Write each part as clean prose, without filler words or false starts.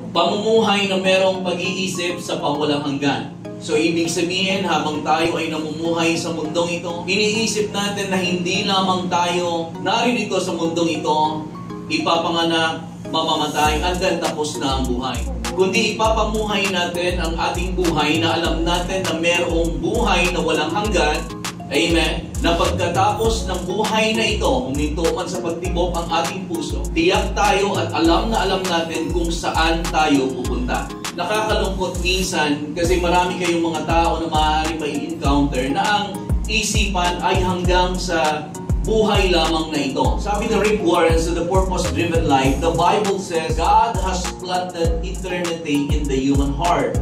pamumuhay na merong pag-iisip sa pawalang hanggan. So, ibig sabihin, habang tayo ay namumuhay sa mundong ito, iniisip natin na hindi lamang tayo naririto sa mundong ito, ipapanganak, mamamatay, hanggang tapos na ang buhay. Kundi ipapamuhay natin ang ating buhay na alam natin na merong buhay na walang hanggan. Amen. Na pagkatapos ng buhay na ito, huminto man sa pagtibok ang ating puso, tiyak tayo at alam natin kung saan tayo pupunta. Nakakalungkot minsan kasi marami kayong mga tao na maaari may encounter na ang isipan ay hanggang sa buhay lamang na ito. Sabi ni Rick Warren sa The Purpose-Driven Life, the Bible says, God has planted eternity in the human heart.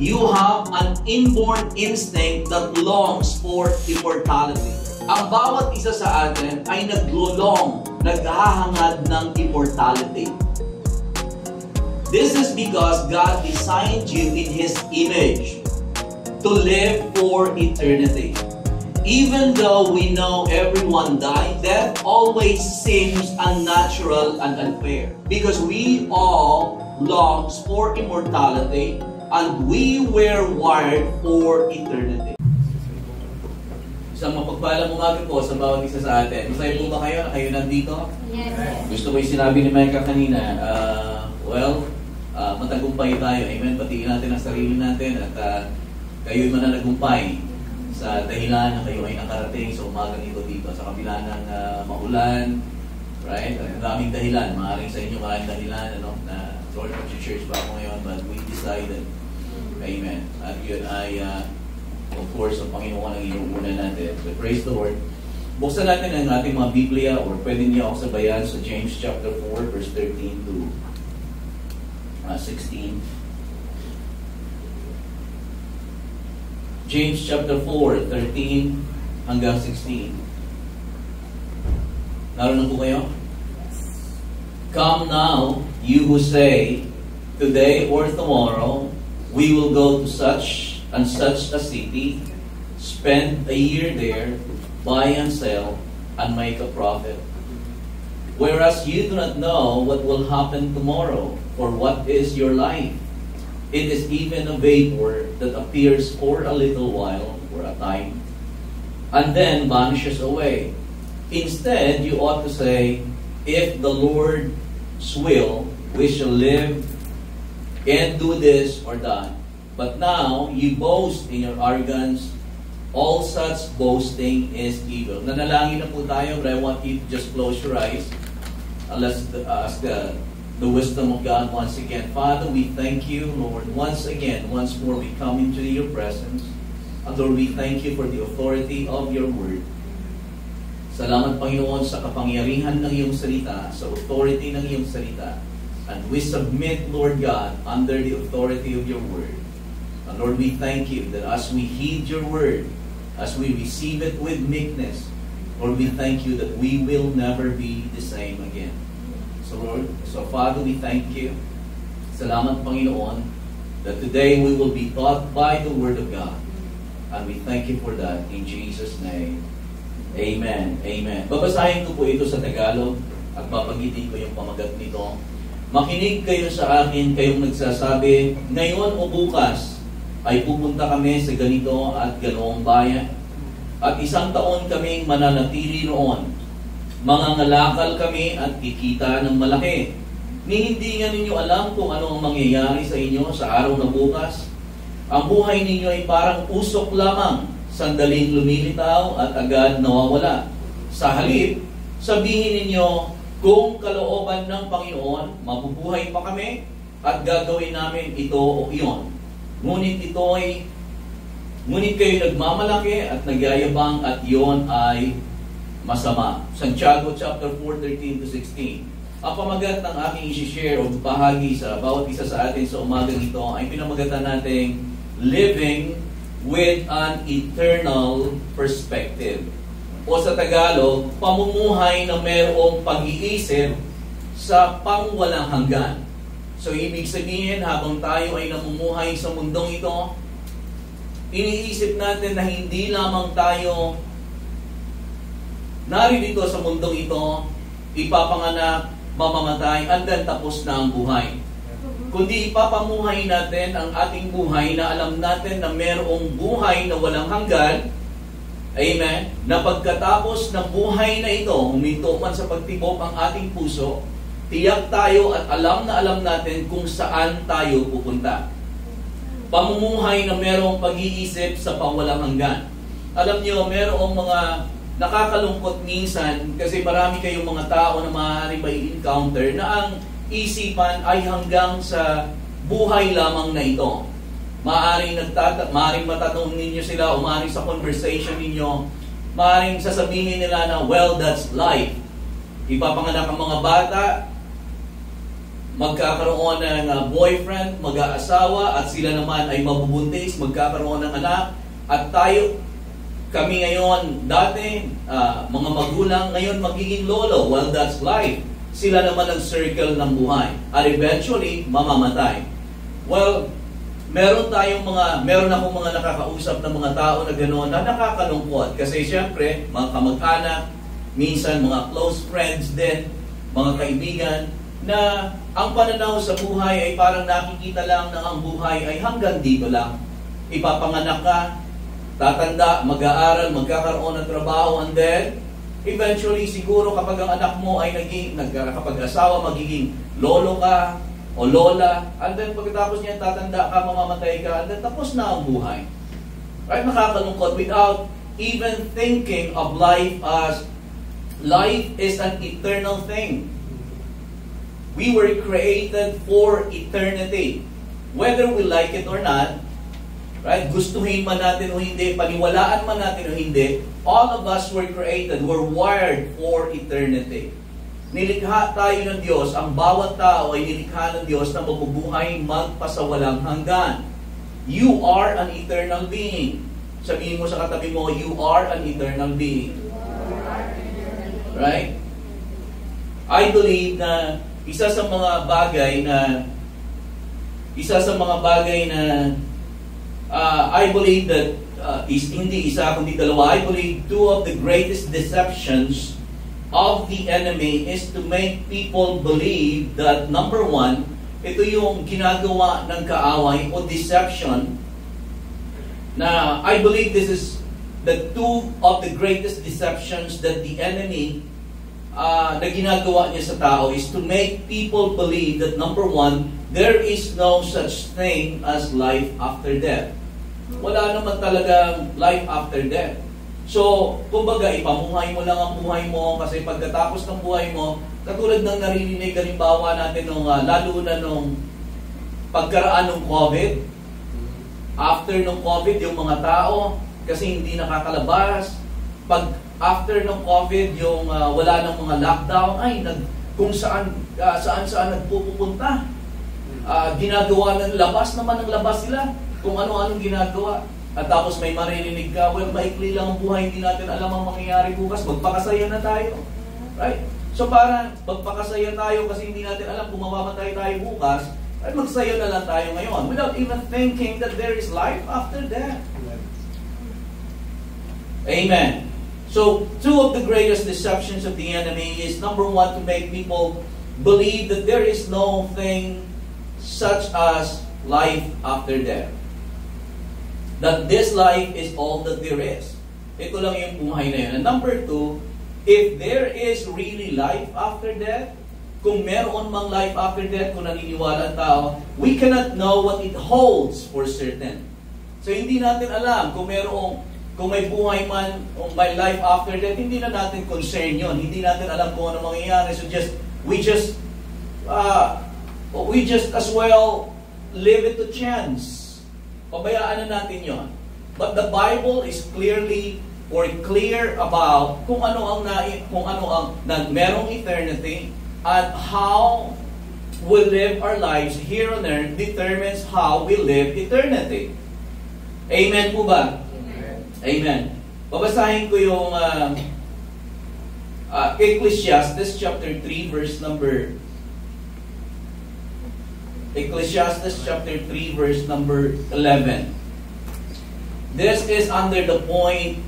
You have an inborn instinct that longs for immortality. Ang bawat isa sa atin ay naglulong, naghahangad ng immortality. This is because God designed you in His image to live for eternity. Even though we know everyone dies, death always seems unnatural and unfair. Because we all long for immortality and we were wired for eternity. Isang mapagpalang umaga po sa bawat isa sa atin. Masaya po ba kayo na kayo nandito? Yes. Gusto ko yung sinabi ni Micah kanina, matagumpay tayo. Amen. Batiin natin ang sarili natin at kayo'y mananagumpay sa dahilan na kayo ay nakarating sa umaga nito dito. Sa kabila ng maulan, right? Ang daming dahilan. Maaaring sa inyo maraming dahilan na Lord, mag-church pa ako ngayon, but we decided. Amen. At yun ay, of course, ang Panginoon ang inuuna natin. So praise the Lord. Buksan natin ang ating mga Biblia or pwede niyo ako sabayan sa James chapter 4, verse 13 to 16. James chapter 4, 13 hanggang 16. Naroon na po kayo? Come now, you who say, today or tomorrow, we will go to such and such a city, spend a year there, buy and sell, and make a profit. Whereas you do not know what will happen tomorrow, for what is your life? It is even a vapor that appears for a little while, for a time, and then vanishes away. Instead, you ought to say, if the Lord's will, we shall live and do this or that. But now, you boast in your arrogance. All such boasting is evil. Nanalangin na po tayo, but I want you to just close your eyes. Let's ask the wisdom of God once again. Father, we thank you, Lord, once more we come into your presence. And Lord, we thank you for the authority of your word. Salamat, Panginoon, sa kapangyarihan ng iyong salita, sa authority ng iyong salita. And we submit, Lord God, under the authority of your word. And Lord, we thank you that as we heed your word, as we receive it with meekness, Lord, we thank you that we will never be the same again. So Father, we thank you. Salamat, Panginoon, that today we will be taught by the word of God. And we thank you for that in Jesus' name. Amen. Amen. Babasahin ko po ito sa Tagalog at babagitin ko yung pamagat nito. Makinig kayo sa akin, kayong nagsasabi, ngayon o bukas ay pupunta kami sa ganito at ganoong bayan. At 1 taon kaming mananatili roon. Mangangalakal kami at kikita ng malaki. Ni hindi nga ninyo alam kung ano ang mangyayari sa inyo sa araw na bukas. Ang buhay ninyo ay parang usok lamang, sandaling lumilitaw at agad nawawala. Sa halip, sabihin ninyo, kung kalooban ng Panginoon, mabubuhay pa kami at gagawin namin ito o iyon. Ngunit kayo nagmamalaki at nagyayabang at iyon ay masama. Santiago chapter 4, 13 to 16. Ang pamagat ng aking isi-share o bahagi sa bawat isa sa atin sa umagang ito ay pinamagatan nating living with an eternal perspective. O sa Tagalog, pamumuhay na mayroong pag-iisip sa pangwalang hanggan. So, ibig sabihin, habang tayo ay namumuhay sa mundong ito, iniisip natin na hindi lamang tayo naririto sa mundong ito, ipapanganak, mamamatay, hanggang tapos na ang buhay. kundi ipapamuhay natin ang ating buhay na alam natin na mayroong buhay na walang hanggan. Amen? Na pagkatapos ng buhay na ito, huminto man sa pagtibok ang ating puso, tiyak tayo at alam natin kung saan tayo pupunta. Pamumuhay na mayroong pag-iisip sa pangwalang hanggan. Alam niyo, mayroong mga nakakalungkot minsan kasi marami kayong mga tao na maaari mai-encounter na ang isipan ay hanggang sa buhay lamang na ito. Maaring matatanong ninyo sila o maaring sa conversation ninyo, maaring sasabihin nila na, well, that's life. Ipapanganak ang mga bata, magkakaroon ng boyfriend, mag-aasawa, at sila naman ay mabubuntis, magkakaroon ng anak, at kami ngayon, dati, mga magulang, ngayon magiging lolo. Well, that's life. Sila naman ang circle ng buhay. At eventually, mamamatay. Well, meron akong mga nakakausap ng mga tao na gano'n na nakakalungkot. Kasi siyempre, mga kamag-anak, minsan mga close friends din, mga kaibigan, na ang pananaw sa buhay ay parang nakikita lang na ang buhay ay hanggang dito lang. Ipapanganak ka, tatanda, mag-aaral, magkakaroon ng trabaho, and then, eventually, siguro kapag ang anak mo ay kapag-asawa, magiging lolo ka, o lola, and then pagkatapos niya tatanda ka, mamamatay ka, and then tapos na ang buhay. Right? Nakakalungkot without even thinking of life as life is an eternal thing. We were created for eternity. Whether we like it or not, right? Gustuhin man natin o hindi, paniwalaan man natin o hindi, all of us were created, were wired for eternity. Nilikha tayo ng Diyos, ang bawat tao ay nilikha ng Diyos na mabubuhay magpasawalang hanggan. You are an eternal being. Sabihin mo sa katabi mo, you are an eternal being. Right? I believe na isa sa mga bagay na I believe that hindi isa kundi dalawa. I believe two of the greatest deceptions of the enemy is to make people believe that, number one, ito yung ginagawa ng kaaway o deception, na I believe this is the two of the greatest deceptions that the enemy na ginagawa niya sa tao is to make people believe that, number one, there is no such thing as life after death. Wala naman talagang life after death. So, kumbaga, ipamuhay mo lang ang buhay mo kasi pagkatapos ng buhay mo, katulad ng naririnig halimbawa natin lalo na nung pagkaraan ng COVID, after ng COVID, yung mga tao, kasi hindi nakakalabas, after ng COVID, yung wala ng mga lockdown, kung saan nagpupunta. Ginagawa ng labas sila, kung ano-anong ginagawa. At tapos may maririnig ka, well, maikli lang ang buhay, hindi natin alam ang mangyayari bukas, magpakasaya na tayo. Right? So parang magpakasaya tayo kasi hindi natin alam kung mamamatay tayo bukas, ay magsaya na lang tayo ngayon without even thinking that there is life after death. Amen. So, two of the greatest deceptions of the enemy is, number one, to make people believe that there is no thing such as life after death. That this life is all that there is. Ito lang yung buhay na yun. And number two, if there is really life after death, kung meron mang life after death, kung naniniwala ang tao, we cannot know what it holds for certain. So hindi natin alam kung may buhay man, kung may life after death, hindi na natin concern yun. Hindi natin alam kung ano mangyayari. So we just as well leave it to chance. Pabayaan na natin yon. But the Bible is clear about kung ano ang merong eternity, and how we live our lives here on earth determines how we live eternity. Amen po ba? Amen. Babasahin ko yung Ecclesiastes chapter 3 verse number 11. This is under the point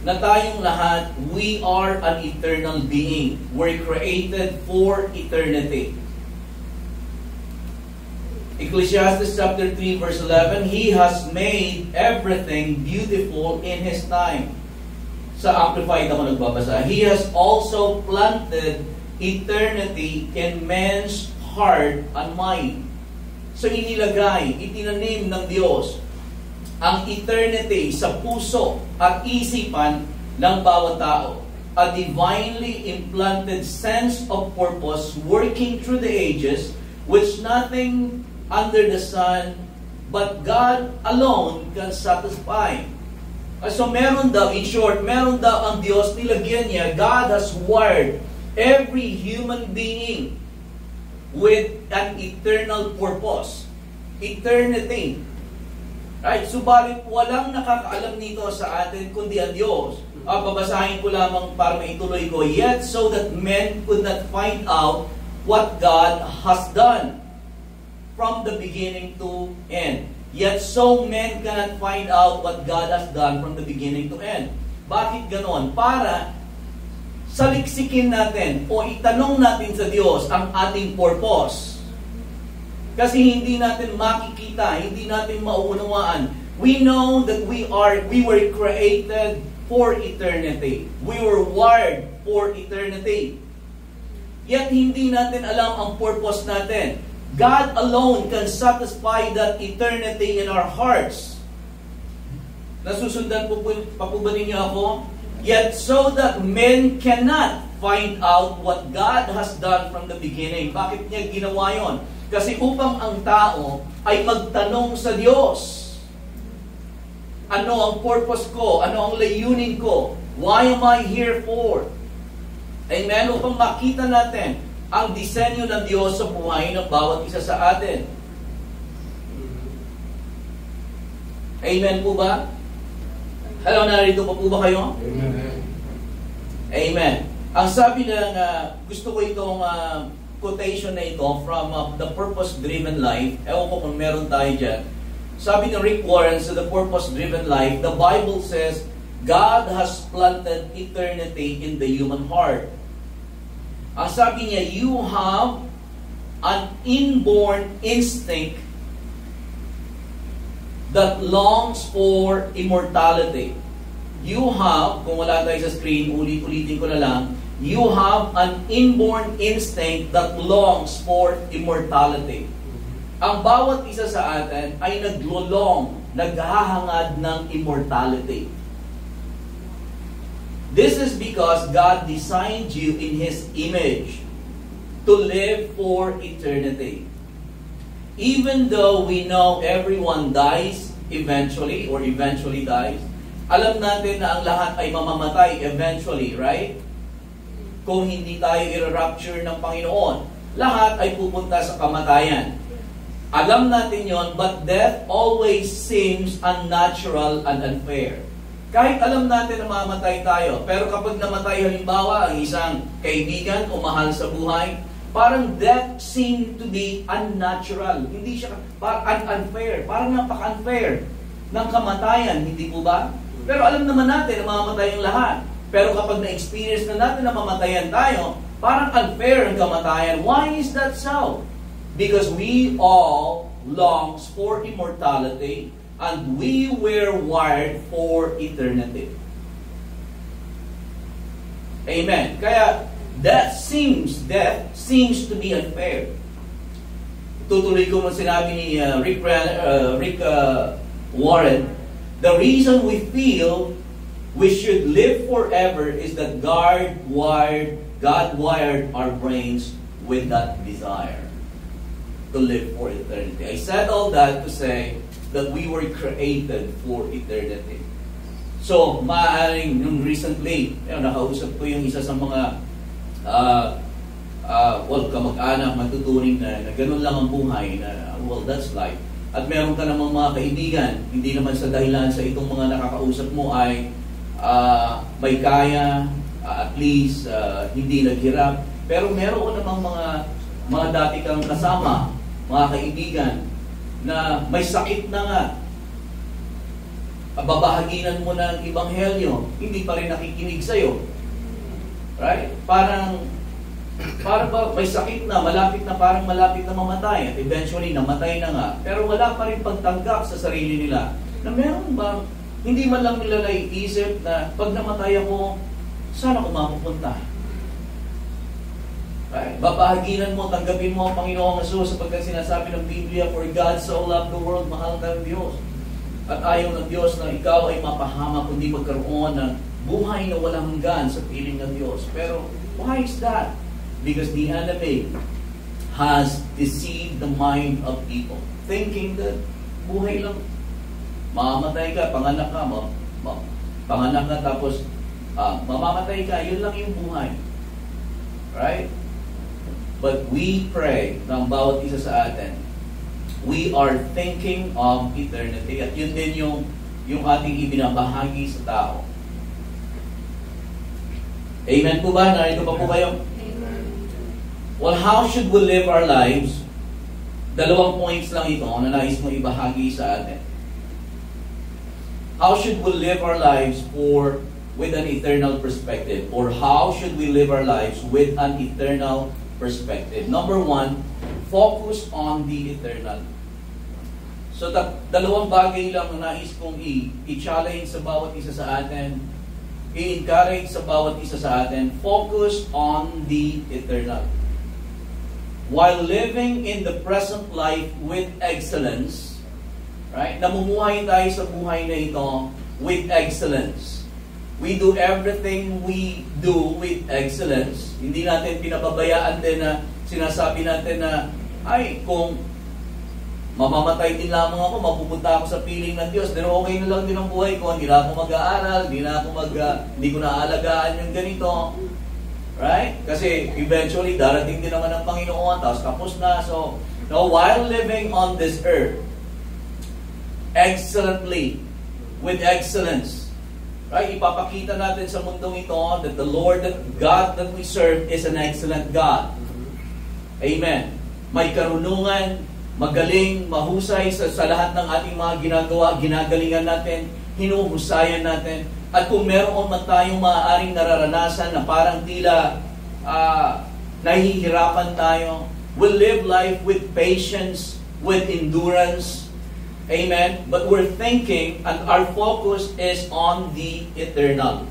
na tayong lahat, we are an eternal being. We're created for eternity. Ecclesiastes chapter 3 verse 11, He has made everything beautiful in His time. Sa Amplified ako nagbabasa. He has also planted eternity in man's heart and mind. So inilagay, itinanim ng Diyos ang eternity sa puso at isipan ng bawat tao. A divinely implanted sense of purpose working through the ages, which nothing under the sun but God alone can satisfy. So meron daw, in short, meron daw ang Diyos, nilagyan niya, God has wired every human being with an eternal purpose. Eternity. Right? Subalit walang nakakaalam nito sa atin kundi ang Diyos. Babasahin ko lamang para maituloy ko. Yet so that men could not find out what God has done from the beginning to end. Yet so men cannot find out what God has done from the beginning to end. Bakit ganon? Para saliksikin natin o itanong natin sa Diyos ang ating purpose. Kasi hindi natin makikita, hindi natin mauunawaan. We know that we were created for eternity. We were wired for eternity. Yet hindi natin alam ang purpose natin. God alone can satisfy that eternity in our hearts. Nasusundan pa po ba ninyo ako? Yet so that men cannot find out what God has done from the beginning. Bakit niya ginawa yon? Kasi upang ang tao ay magtanong sa Diyos. Ano ang purpose ko? Ano ang layunin ko? Why am I here for? Amen? Upang makita natin ang disenyo ng Diyos sa buhay ng bawat isa sa atin. Amen po ba? Hello, narito pa po ba kayo? Amen. Amen. Ang sabi ng, gusto ko itong quotation na ito from The Purpose-Driven Life. Ewan ko kung meron tayo dyan. Sabi ni Rick Warren sa The Purpose-Driven Life, the Bible says, God has planted eternity in the human heart. Ang sabi niya, you have an inborn instinct that longs for immortality. You have, kung wala tayo sa screen, ulit-ulitin ko na lang, you have an inborn instinct that longs for immortality. Ang bawat isa sa atin ay naglolong, naghahangad ng immortality. This is because God designed you in His image to live for eternity. Even though we know everyone dies eventually or eventually dies, alam natin na ang lahat ay mamamatay eventually, right? Kung hindi tayo i-rapture ng Panginoon, lahat ay pupunta sa kamatayan. Alam natin yon, but death always seems unnatural and unfair. Kahit alam natin na mamatay tayo, pero kapag namatay halimbawa ang isang kaibigan o mahal sa buhay, parang death seemed to be unnatural. Hindi siya parang unfair, parang napaka-unfair ng kamatayan, hindi po ba? Pero alam naman natin na mamamatay ang lahat. Pero kapag na-experience na natin na mamatayan tayo, parang unfair ang kamatayan. Why is that so? Because we all longs for immortality and we were wired for eternity. Amen. Kaya death seems to be unfair. Tutuloy ko man sinabi ni Rick Warren, the reason we feel we should live forever is that God wired our brains with that desire to live for eternity. I said all that to say that we were created for eternity. So, maaaring nung recently, nakausap ko yung isa sa mga kamag-anak, matuturing na ganun lang ang buhay, na that's life. At meron ka namang mga kaibigan, hindi naman sa dahilan sa itong mga nakakausap mo ay may kaya, at least hindi naghirap. Pero meron ka namang mga dati kang kasama, mga kaibigan, na may sakit na nga. Babahaginan mo ng ebanghelyo, hindi pa rin nakikinig sa'yo. Right? Parang Para ba may sakit na, parang malapit na mamatay, at eventually namatay na nga, pero wala pa rin pagtanggap sa sarili nila na meron ba, hindi man lang nila naiisip na pag namatay ako, saan ako mapupunta? Right? Babahaginan mo, tanggapin mo ang Panginoong Jesus sapagkat sinasabi ng Biblia, for God so loved the world, mahal ka ng Diyos. At ayaw ng Diyos na ikaw ay mapahama kundi magkaroon ng buhay na walang hanggan sa piling ng Diyos. Pero why is that? Because the enemy has deceived the mind of people, thinking that buhay lang, mamamatay ka, panganak ka, panganak ka tapos mamamatay ka, yun lang yung buhay. Right? But we pray ng bawat isa sa atin, we are thinking of eternity. At yun din yung ating ibinabahagi sa tao. Amen po ba? Narito pa po kayo? Well, how should we live our lives? Dalawang points lang ito na nais mo ibahagi sa atin. How should we live our lives with an eternal perspective? Or how should we live our lives with an eternal perspective? Number one, focus on the eternal. So, dalawang bagay lang na nais kong i-challenge sa bawat isa sa atin, i-encourage sa bawat isa sa atin, focus on the eternal. While living in the present life with excellence, right? Namumuhay tayo sa buhay na ito with excellence. We do everything we do with excellence. Hindi natin pinababayaan din na sinasabi natin na, ay, kung mamamatay din lamang ako, mapupunta ako sa piling ng Diyos, pero okay na lang din ang buhay ko, hindi na ako mag-aaral, hindi ko naaalagaan yung ganito. Right? Kasi eventually, darating din naman ang Panginoon, tapos na. So, while living on this earth, excellently, with excellence, right? Ipapakita natin sa mundong ito that the Lord, that God that we serve is an excellent God. Amen. May karunungan, magaling, mahusay sa lahat ng ating mga ginagawa, ginagalingan natin, hinuhusayan natin. At kung meron man tayong maaaring nararanasan na parang tila nahihirapan tayo, we'll live life with patience, with endurance. Amen? But we're thinking and our focus is on the eternal.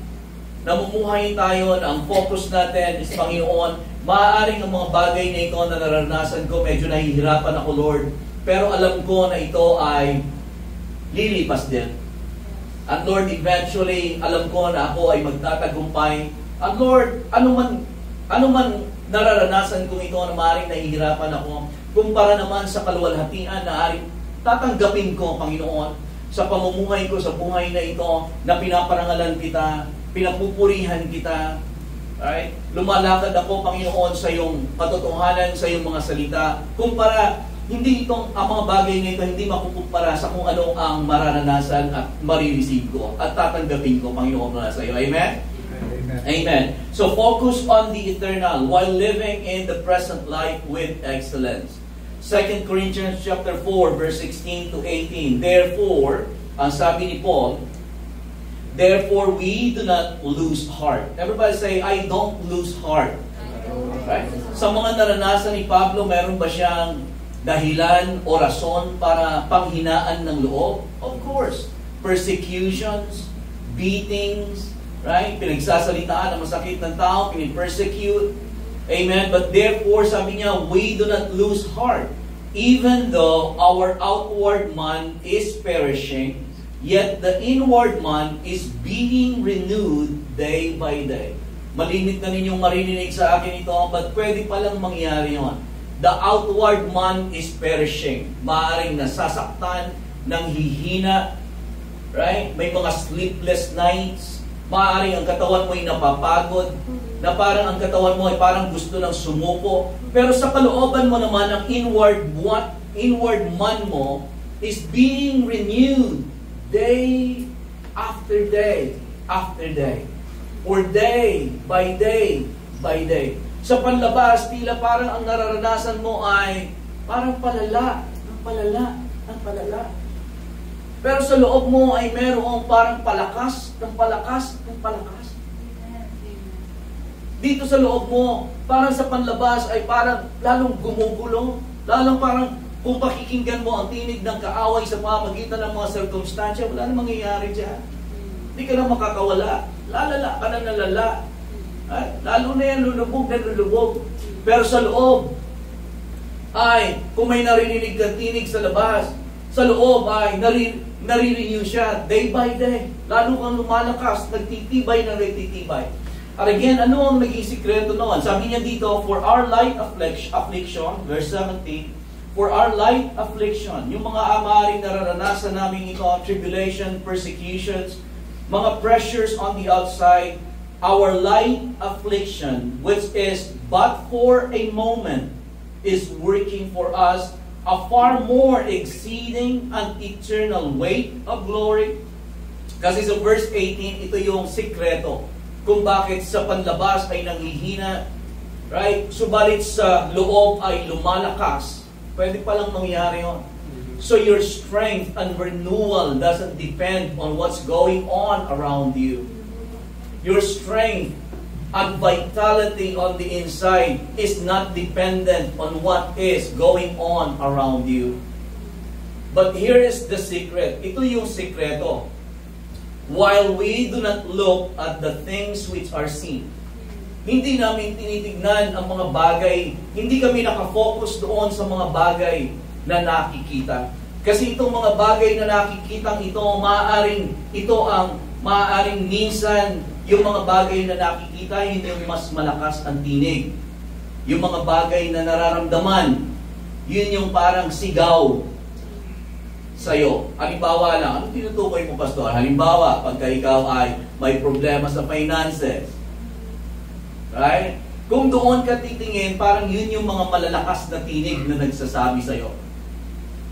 Namumuhay tayo na ang focus natin is Panginoon. Maaaring ang mga bagay na ito na nararanasan ko, medyo nahihirapan ako, Lord. Pero alam ko na ito ay lilipas din. At Lord, eventually, alam ko na ako ay magtatagumpay. At Lord, ano man nararanasan kong ito na maaaring nahihirapan ako, kumpara naman sa kaluwalhatian na aring tatanggapin ko, Panginoon, sa pamumuhay ko, sa buhay na ito, na pinaparangalan kita, pinapupurihan kita, right? Lumalakad ako, Panginoon, sa iyong katotohanan, sa iyong mga salita, kumpara, hindi ang mga bagay na ito, hindi makukumpara sa kung ano ang mararanasan at marireceive ko at tatanggapin ko, Panginoon, na sa iyo. Amen? Amen. Amen. So focus on the eternal while living in the present life with excellence. 2 Corinthians chapter 4, verse 16 to 18. Therefore, ang sabi ni Paul, therefore we do not lose heart. Everybody say, I don't lose heart. Right? Sa mga naranasan ni Pablo, meron ba siyang dahilan o rason para panghinaan ng loob? Of course. Persecutions, beatings, right? Pinagsasalitaan ng masakit ng tao, pinipersecute. Amen? But therefore, sabi niya, we do not lose heart. Even though our outward man is perishing, yet the inward man is being renewed day by day. Malimit na ninyong marinig sa akin ito, but pwede palang mangyari yun. The outward man is perishing. Maaaring nasasaktan, nanghihina, right? May mga sleepless nights. Maaaring ang katawan mo ay napapagod, na parang ang katawan mo ay parang gusto ng sumuko. Pero sa kalooban mo naman, ang inward man mo is being renewed day after day after day. Or day by day by day. Sa panlabas, tila parang ang nararanasan mo ay parang palala, ang palala. Pero sa loob mo ay merong parang palakas, ng palakas. dito sa loob mo, parang sa panlabas ay parang lalong gumugulo, lalong parang kung pakikinggan mo ang tinig ng kaaway sa pamamagitan ng mga circumstansya, wala na mangyayari dyan. Hindi ka na makakawala. Lalala ka na nalala. Lalo na yan, lulubog na lulubog. Pero sa loob, ay, kung may narinig kang tinig sa labas, sa loob ay nare-renew siya day by day. Lalo kang lumalakas, nagtitibay na nagtitibay. At again, ano ang naging sikreto noon? Sabi niya dito, for our light affliction, verse 17, for our light affliction, yung mga maaaring nararanasan namin ito, tribulation, persecutions, mga pressures on the outside, our light affliction, which is but for a moment, is working for us a far more exceeding and eternal weight of glory. Kasi sa verse 18, ito yung sikreto kung bakit sa panlabas ay nanghihina, right? Subalit sa loob ay lumalakas. Pwede palang mangyari yun. So your strength and renewal doesn't depend on what's going on around you. Your strength and vitality on the inside is not dependent on what is going on around you. But here is the secret. Ito yung sikreto. While we do not look at the things which are seen, hindi namin tinitignan ang mga bagay, hindi kami nakafocus doon sa mga bagay na nakikita. Kasi itong mga bagay na nakikitang ito, maaaring minsan, yung mga bagay na nakikita, yun yung mas malakas ang tinig. Yung mga bagay na nararamdaman, yun yung parang sigaw sa'yo. Halimbawa lang, ano tinutukoy mo, Pastor? Halimbawa, pagka ikaw ay may problema sa finances, right? Kung doon ka titingin, parang yun yung mga malalakas na tinig na nagsasabi sa'yo.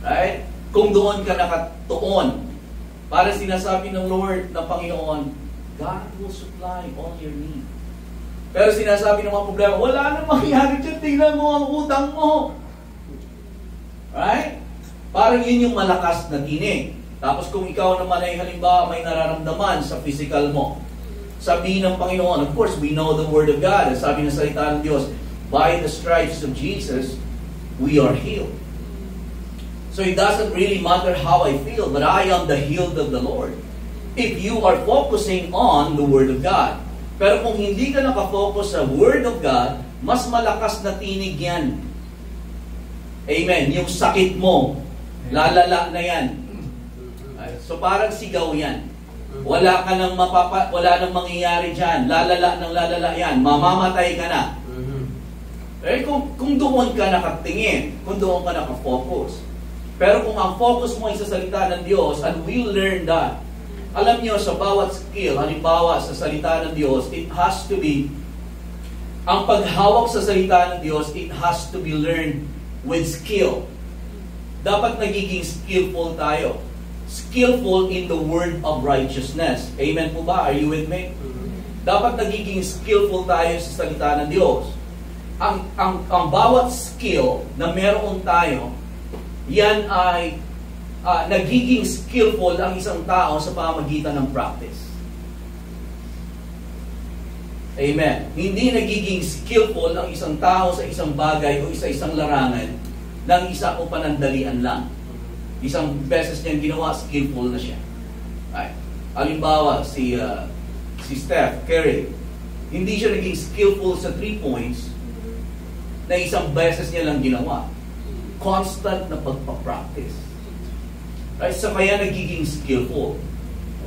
Right? Kung doon ka nakatuon, parang sinasabi ng Lord, ng Panginoon, God will supply all your need. Pero sinasabi ng mga problema, wala nang mangyari dyan, tingnan mo ang utang mo. Right? Parang yun yung malakas na tinig. Tapos kung ikaw naman ay halimbawa may nararamdaman sa physical mo, sabihin ng Panginoon, of course, we know the Word of God. Sabi ng salita ng Diyos, by the stripes of Jesus, we are healed. So it doesn't really matter how I feel, but I am the healed of the Lord. If you are focusing on the Word of God. Pero kung hindi ka nakafocus sa Word of God, mas malakas na tinig yan. Amen. Yung sakit mo, lalala na yan. So parang sigaw yan. Wala nang mangyayari dyan. Lalala yan. Mamamatay ka na. Eh, kung doon ka nakatingin, kung doon ka nakafocus. Pero kung ang focus mo ay sa salita ng Diyos, and we learn that, alam niyo, sa bawat skill, halimbawa sa salita ng Diyos, it has to be, ang paghawak sa salita ng Diyos, it has to be learned with skill. Dapat nagiging skillful tayo. Skillful in the word of righteousness. Amen po ba? Are you with me? Dapat nagiging skillful tayo sa salita ng Diyos. Ang bawat skill na meron tayo, yan ay nagiging skillful ang isang tao sa pamamagitan ng practice. Amen. Hindi nagiging skillful ang isang tao sa isang bagay o isa-isang larangan ng isa o panandalian lang. Isang beses niyang ginawa, skillful na siya. Right. Halimbawa, si Steph Curry, hindi siya naging skillful sa 3 points na isang beses niya lang ginawa. Constant na pagpapractice. Right? So kaya nagiging skillful.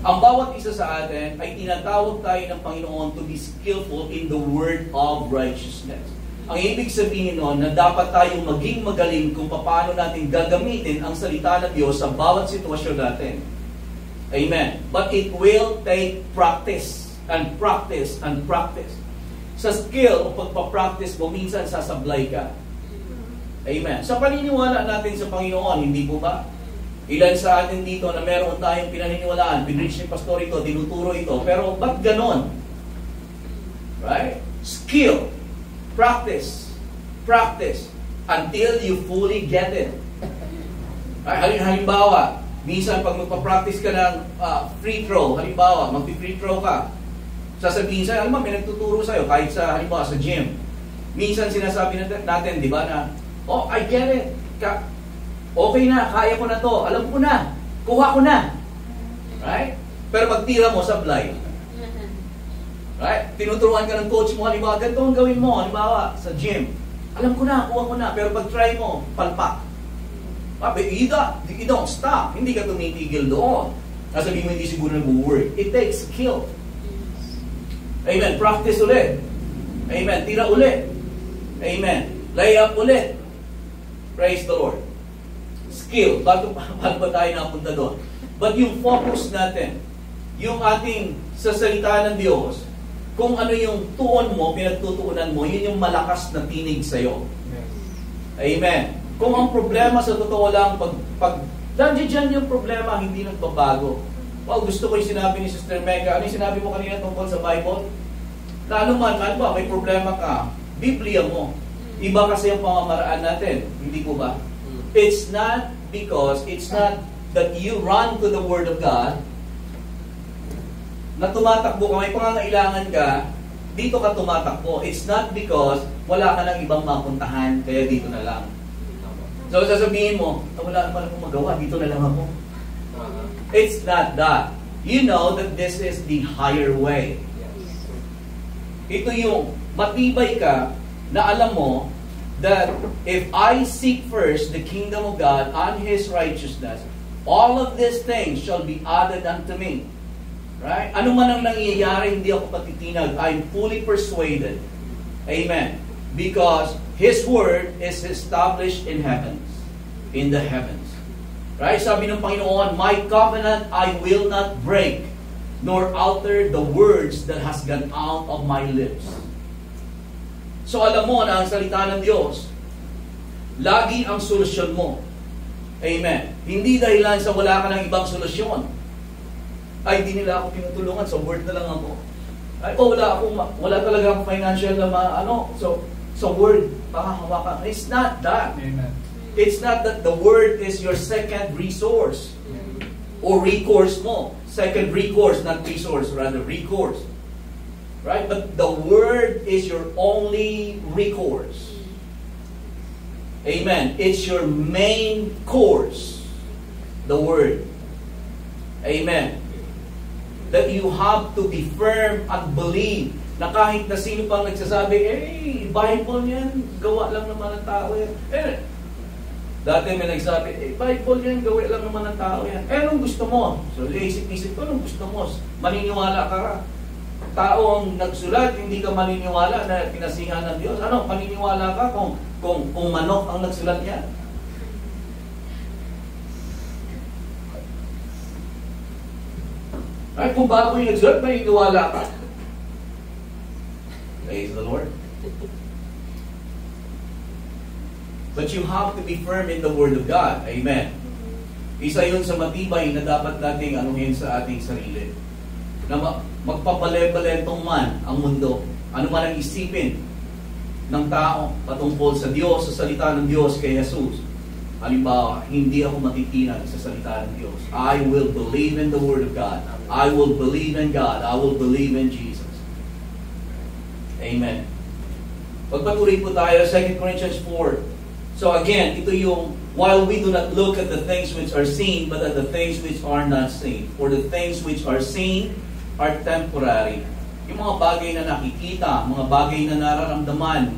Ang bawat isa sa atin ay tinatawag tayo ng Panginoon to be skillful in the word of righteousness. Ang ibig sabihin noon na dapat tayong maging magaling kung paano natin gagamitin ang salita ng Diyos sa bawat sitwasyon natin. Amen. But it will take practice and practice and practice. Sa skill o pagpapractice mo, minsan sasablay ka. Amen. Sa paniniwala natin sa Panginoon, hindi po ba? Ilan sa atin dito na meron tayong pinaniniwalaan, pinreach ni Pastor ito, dinuturo ito, pero ba't ganon? Right? Skill. Practice. Practice. Until you fully get it. Halimbawa, minsan pag magpa-practice ka ng free throw, halimbawa, magpi-free throw ka. Sasabihin sa'yo, alam mo, may nagtuturo sa'yo, kahit sa, halimbawa, sa gym. Minsan sinasabi natin, di ba, na, oh, I get it. Okay na, kaya ko na to, alam ko na, kuha ko na. Right? Pero pagtira mo, sablay. Right? Tinuturuan ka ng coach mo, halimbawa, ganito ang gawin mo, halimbawa, sa gym. Alam ko na, kuha ko na, pero pag try mo, palpak. You don't stop. Hindi ka tumitigil doon. Nasabihin mo, hindi siguro nag-work. It takes skill. Amen. Practice ulit. Amen. Tira ulit. Amen. Lay up ulit. Praise the Lord. Skill. Bago ba tayo napunta doon? But yung focus natin, yung ating sa salita ng Diyos, kung ano yung tuon mo, pinagtutuunan mo, yun yung malakas na tinig sa'yo. Amen. Kung ang problema sa totoo lang, dyan yung problema, hindi nagbabago. Well, gusto ko yung sinabi ni Sister Mega. Ano yung sinabi mo kanina tungkol sa Bible? Lalo man, ano ba, may problema ka, Biblia mo. Iba kasi ang pamamaraan natin. Hindi ko ba? It's not that you run to the Word of God, na tumatakbo ka, may pangangailangan ka, dito ka tumatakbo. It's not because wala ka ng ibang mapuntahan, kaya dito na lang. So sasabihin mo, wala naman akong magawa, dito na lang ako. It's not that. You know that this is the higher way. Ito yung matibay ka na alam mo that if I seek first the kingdom of God and His righteousness, all of these things shall be added unto me. Right? Ano man ang nangyayari, hindi ako patitinag. I'm fully persuaded. Amen. Because His word is established in heavens. In the heavens. Right? Sabi ng Panginoon, my covenant I will not break, nor alter the words that has gone out of my lips. So alam mo na ang salita ng Diyos, lagi ang solusyon mo. Amen. Hindi dahilan sa wala ka ng ibang solusyon. Ay, di nila ako tinutulungan, so word na lang ako. Ay, wala talaga akong financial na so word, hawakan. It's not that. Amen. It's not that the word is your second resource. Or recourse mo. Second recourse, not resource, rather recourse. Right? But the word is your only recourse. Amen. It's your main course. The word. Amen. That you have to be firm and believe na kahit na sino pang nagsasabi, Bible yan, gawa lang naman ng tao yan. Dati may nagsabi, Bible yan, gawa lang naman ng tao yan. Anong gusto mo? So, isip-isip ko, anong gusto mo? Maniniwala ka ka. Tao ang nagsulat, hindi ka maniniwala na pinasihan ng Diyos. Ano, maniniwala ka kung manok ang nagsulat niya? Ay, kung baboy nagsulat, maniniwala ka. Praise the Lord. But you have to be firm in the Word of God. Amen. Isa yun sa matibay na dapat nating anuhin sa ating sarili. Na magpapalebalentong man ang mundo. Ano man ang isipin ng tao patungkol sa Diyos, sa salita ng Diyos kay Jesus. Halimbawa, hindi ako matitinag sa salita ng Diyos. I will believe in the Word of God. I will believe in God. I will believe in Jesus. Amen. Pagpatuloy po tayo, 2 Corinthians 4. So again, ito yung, while we do not look at the things which are seen, but at the things which are not seen. For the things which are seen are temporary. Yung mga bagay na nakikita, mga bagay na nararamdaman.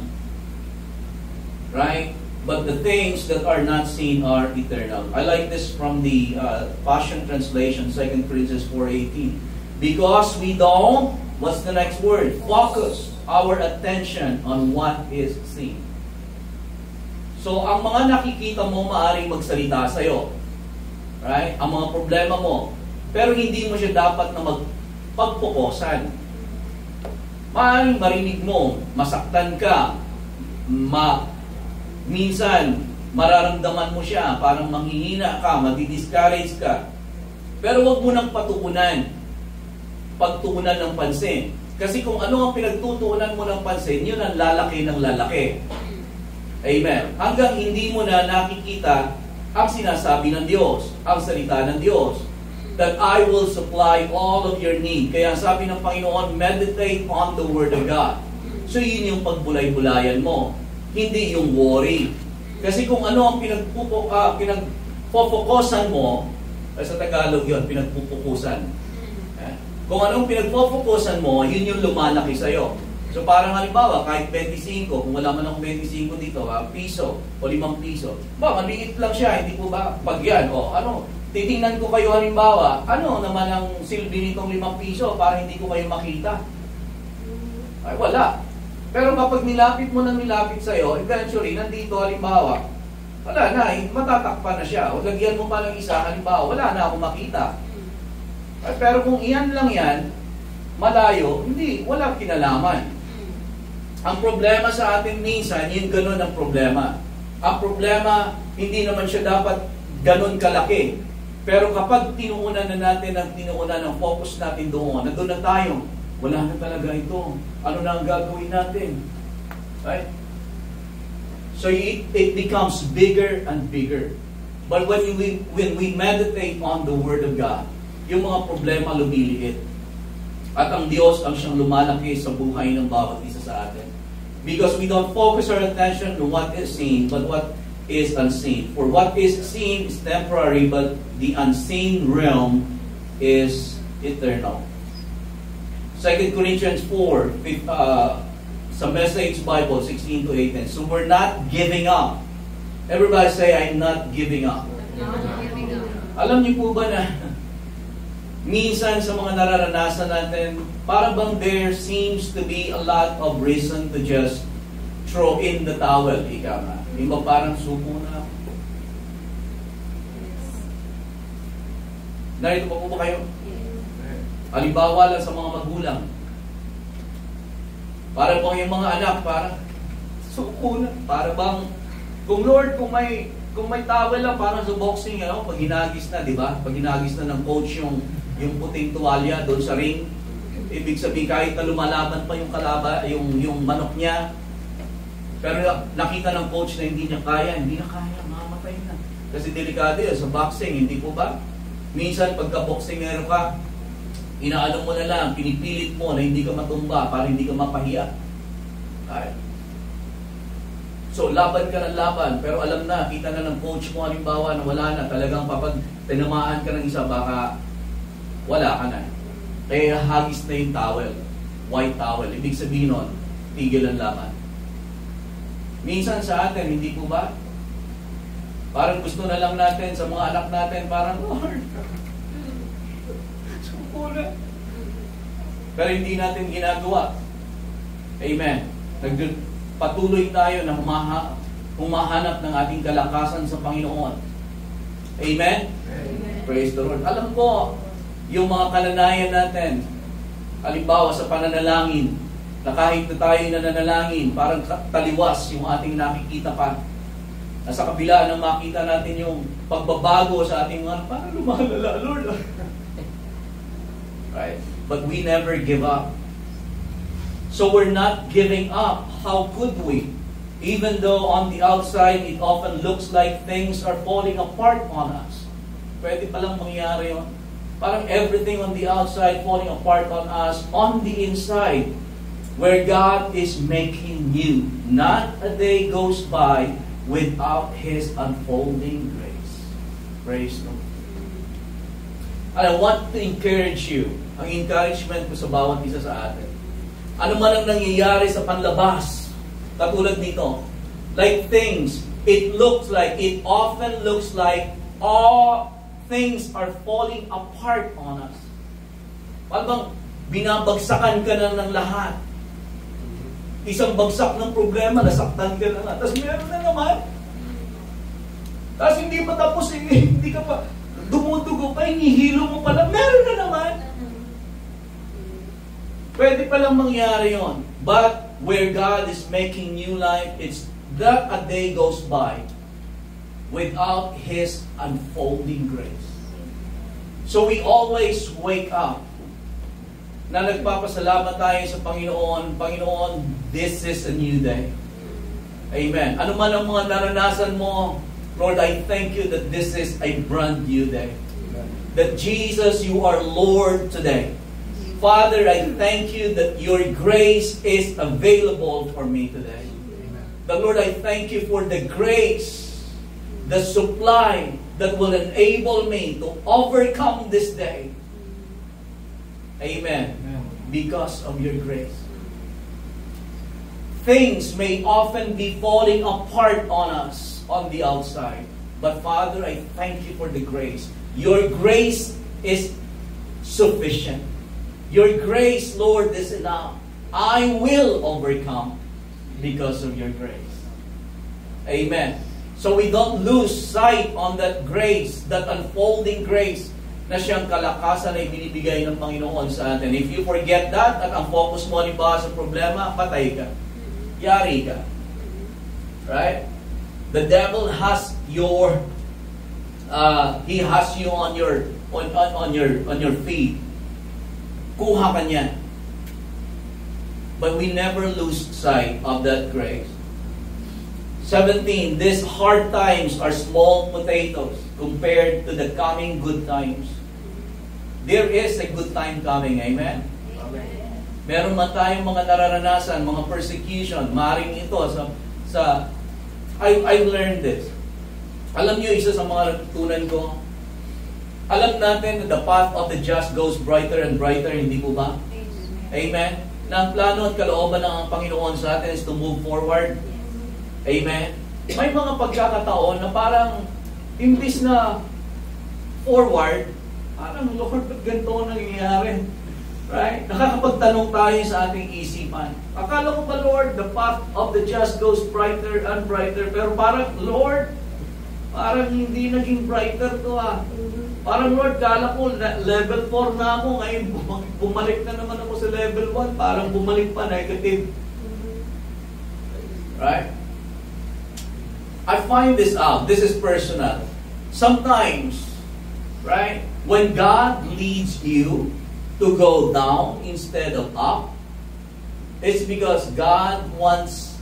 Right? But the things that are not seen are eternal. I like this from the Passion Translation, 2 Corinthians 4:18. Because we don't, what's the next word? Focus our attention on what is seen. So, ang mga nakikita mo maaaring magsalita sa'yo. Right? Ang mga problema mo. Pero hindi mo siya dapat na magpagpokosan. Maaaring marinig mo, masaktan ka, minsan, mararamdaman mo siya, parang manghihina ka, madi-discourage ka. Pero wag mo nang pagtuunan ng pansin. Kasi kung ano ang pinagtutuunan mo ng pansin, yun ang lalaki ng lalaki. Amen. Hanggang hindi mo na nakikita ang sinasabi ng Diyos, ang salita ng Diyos. that I will supply all of your need. Kaya sabi ng Panginoon, meditate on the Word of God. So yun yung pagbulay-bulayan mo. Hindi yung worry. Kasi kung ano ang pinagpofokusan mo, sa Tagalog yun, pinagpupukusan. Kung anong pinagpofokusan mo, yun yung lumalaki sa'yo. So parang halimbawa, kahit 25, kung wala man akong 25 dito, piso o 5 piso, maliit lang siya, hindi po ba? Pag yan, titingnan ko kayo halimbawa, ano naman ang silbi nitong 5 piso para hindi ko kayo makita? Ay, wala. Pero kapag nilapit mo ng nilapit sa'yo, eventually, nandito halimbawa, wala na, matatakpan na siya. O lagyan mo pa ng isa, halimbawa, wala na akong makita. Ay, pero kung iyan lang yan, malayo, hindi, walang kinalaman. Ang problema sa atin minsan, yung ganun ang problema. Ang problema, hindi naman siya dapat ganun kalaki. Pero kapag tinuunan na natin ng focus natin doon, na doon na tayo, wala na talaga ito. Ano na ang gagawin natin? Right? So it becomes bigger and bigger. But when we meditate on the Word of God, yung mga problema lumiliit. At ang Diyos ang siyang lumalaki sa buhay ng bawat isa sa atin. Because we don't focus our attention on what is seen, but what is unseen. For what is seen is temporary, but the unseen realm is eternal. 2 Corinthians 4, sa Message Bible, 16 to 18. So we're not giving up. Everybody say, I'm not giving up. Not giving up. Alam niyo po ba na minsan sa mga nararanasan natin, para bang there seems to be a lot of reason to just throw in the towel, ika nga. Yung ba parang suko na. Narito pa po ba kayo? Halimbawa lang sa mga magulang. Para bang yung mga anak, parang suko na. Para bang, kung Lord, kung may towel lang, parang sa boxing, pag hinagis na, di ba? Pag hinagis na ng coach yung puting tuwalya doon sa ring, ibig sabihin kahit na lumalaban pa yung yung manok niya, pero nakita ng coach na hindi na kaya, mamamatay na. Kasi delikado yun sa boxing, hindi po ba? Minsan pagka-boxingero ka, inaano mo na lang, pinipilit mo na hindi ka matumba para hindi ka mapahiya. Okay. So, laban ka ng laban, pero alam na, kita na ng coach mo, halimbawa, na wala na, talagang kapag tinamaan ka ng isa, baka wala ka na. Kaya hagis na yung towel, white towel. Ibig sabihin nun, tigil ang laban. Minsan sa atin, hindi po ba? Parang gusto na lang natin sa mga anak natin, parang, Lord, sumula. Pero hindi natin ginagawa. Amen. Patuloy tayo na humahanap ng ating kalakasan sa Panginoon. Amen? Amen. Praise the Lord. Alam ko, yung mga kalanayan natin, halimbawa sa pananalangin, na kahit na tayo nananalangin, parang taliwas yung ating nakikita pa. Nasa kabila ng makita natin yung pagbabago sa ating mga, parang lumalala, Lord. Right? But we never give up. So we're not giving up. How could we? Even though on the outside, it often looks like things are falling apart on us. Pwede palang mangyari yun. Parang everything on the outside falling apart on us, on the inside, where God is making new. Not a day goes by without His unfolding grace. Praise the Lord. And I want to encourage you. Ang encouragement ko sa bawat isa sa atin. Ano man ang nangyayari sa panlabas, katulad nito, like things, it often looks like all things are falling apart on us. Parang binabagsakan ka na ng lahat. Isang bagsak ng problema, nasaktan ka na nga. Tapos meron na naman. Tapos hindi pa tapos, hindi ka pa, dumudugo pa, hinihilo mo pala, meron na naman. Pwede palang mangyari yon. But where God is making new life, it's that a day goes by without His unfolding grace. So we always wake up na nagpapasalamat tayo sa Panginoon. Panginoon, this is a new day. Amen. Ano man ang mga naranasan mo, Lord, I thank you that this is a brand new day. that Jesus, you are Lord today. Father, I thank you that your grace is available for me today. The Lord, I thank you for the grace, the supply that will enable me to overcome this day. Amen. Because of your grace. Things may often be falling apart on us on the outside. But Father, I thank you for the grace. Your grace is sufficient. Your grace, Lord, is enough. I will overcome because of your grace. Amen. So we don't lose sight on that grace, that unfolding grace na siyang kalakasan ay binibigay ng Panginoon sa atin. If you forget that at ang focus mo halimbawa sa problema, patay ka. Yari ka. Right? The devil has your he has you on your feet. Kuha ka niya. But we never lose sight of that grace. 17, these hard times are small potatoes compared to the coming good times. There is a good time coming. Amen? Meron man tayong mga nararanasan, mga persecution, maring ito I learned this. Alam niyo, isa sa mga natutunan ko, alam natin that the path of the just goes brighter and brighter, hindi po ba? Amen? Na ang plano at kalooban ng Panginoon sa atin is to move forward. Amen? May mga pagkakataon na parang imbis na forward, parang Lord, ba't ganito ang nangyayari? Right? Nakakapagtanong tayo sa ating isipan. Akala ko ba, Lord, the path of the just goes brighter and brighter. Pero parang, Lord, parang hindi naging brighter to Parang, Lord, kala ko level 4 na ako. Ngayon, bumalik na naman ako sa level 1. Parang bumalik pa, negative. Right? I find this out. This is personal. Sometimes, right, when God leads you to go down instead of up, it's because God wants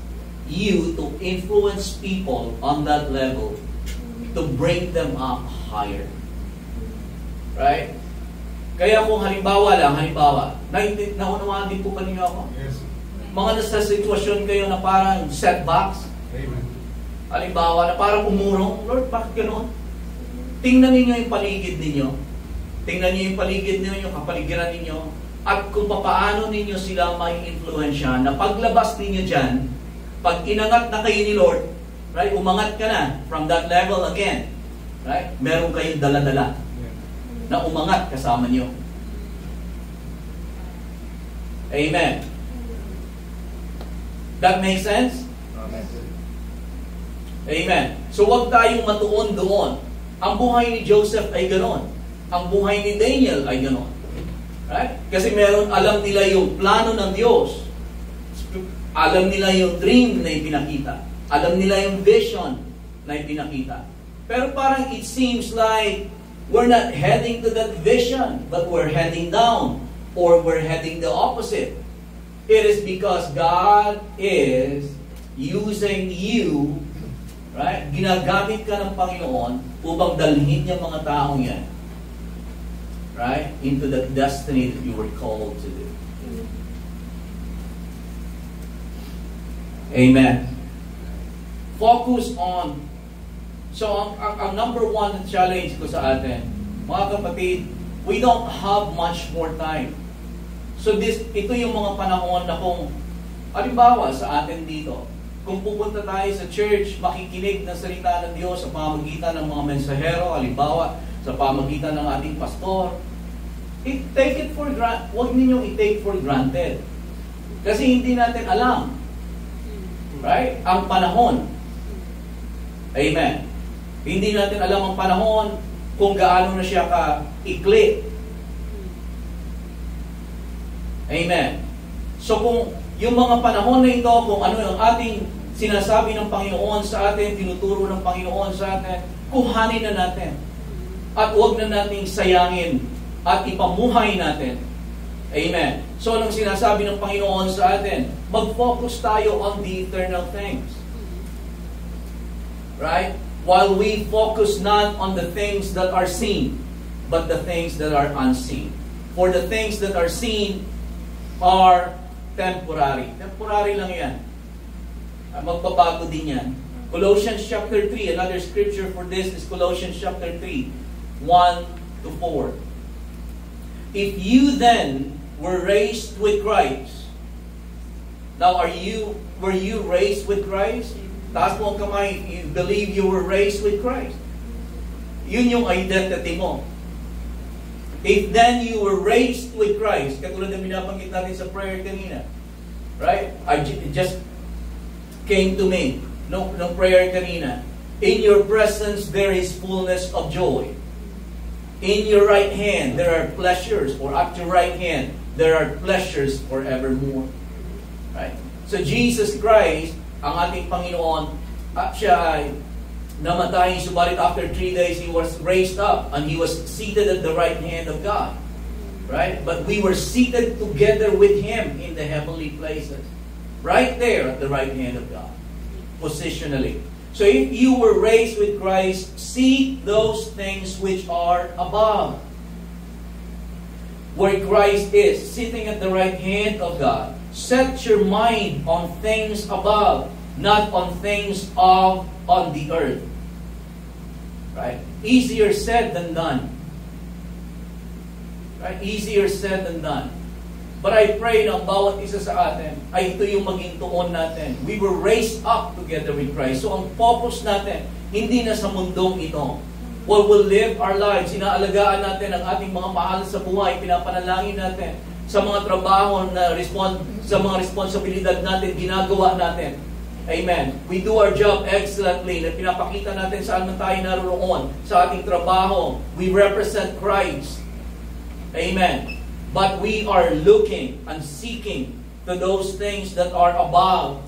you to influence people on that level to bring them up higher. Right? Kaya kung halimbawa, naunawaan din po ba ninyo ako? Yes. Mga nasa sitwasyon kayo na parang setbacks. Amen. Halimbawa, na parang umurong, Lord, bakit gano'n? Tingnan ninyo yung paligid ninyo. Tingnan niyo yung paligid ninyo, yung kapaligiran ninyo, at kung paano ninyo sila may influensya, na paglabas ninyo dyan, pag inangat na kayo ni Lord, right, umangat ka na from that level again, right, meron kayong dala-dala na umangat kasama niyo. Amen. That makes sense? Amen. So wag tayong matuon doon. Ang buhay ni Joseph ay ganoon. Ang buhay ni Daniel ay ganoon. Right? Kasi alam nila yung plano ng Diyos. Alam nila yung dream na ipinakita. Alam nila yung vision na ipinakita. Pero parang it seems like we're not heading to that vision, but we're heading down, or we're heading the opposite. It is because God is using you, right? Ginagamit ka ng Panginoon upang dalhin niya mga taong yan, right, into the destiny that you were called to do. Amen. Focus on. So, ang number one challenge ko sa atin, mga kapatid, we don't have much more time. So, ito yung mga panahon na kung, halimbawa sa atin dito, kung pupunta tayo sa church, makikinig ng salita ng Diyos sa pamagitan ng mga mensahero, halimbawa, sa pamagitan ng ating pastor, huwag ninyong i-take for granted. Kasi hindi natin alam, right, ang panahon. Amen. Hindi natin alam ang panahon kung gaano na siya ka-ikli. Amen. So kung yung mga panahon na ito, kung ano yung ating sinasabi ng Panginoon sa atin, tinuturo ng Panginoon sa atin, kuhanin na natin. At huwag na nating sayangin at ipamuhay natin. Amen. So anong sinasabi ng Panginoon sa atin? Mag-focus tayo on the eternal things. Right? While we focus not on the things that are seen. but the things that are unseen. For the things that are seen are temporary. Temporary lang yan. Magbabago din yan. Colossians chapter 3, another scripture for this is Colossians chapter 3, 1 to 4. If you then were raised with Christ, now were you raised with Christ? Taas mo ang kamay, you believe you were raised with Christ. Yun yung identity mo. If then you were raised with Christ, katulad na binabanggit natin sa prayer kanina, right? It just came to me, no prayer kanina. In your presence there is fullness of joy. In your right hand there are pleasures, or at your right hand there are pleasures forevermore. Right? So Jesus Christ, ang ating Panginoon, at siya ay namatay, subalit after 3 days He was raised up and He was seated at the right hand of God. Right? But we were seated together with Him in the heavenly places. Right there at the right hand of God. Positionally. So if you were raised with Christ, seek those things which are above. Where Christ is, sitting at the right hand of God. Set your mind on things above, not on things on the earth. Right? Easier said than done. Right? Easier said than done. But I pray na bawat isa sa atin ay ito yung maging tuon natin. We were raised up together with Christ. So ang focus natin, hindi na sa mundong ito. While we'll live our lives, inaalagaan natin ang ating mga mahal sa buhay, pinapanalangin natin sa mga trabaho na sa mga responsibilidad natin, ginagawa natin. Amen. We do our job excellently na pinapakita natin saan man tayo naroon sa ating trabaho. We represent Christ. Amen. But we are looking and seeking to those things that are above,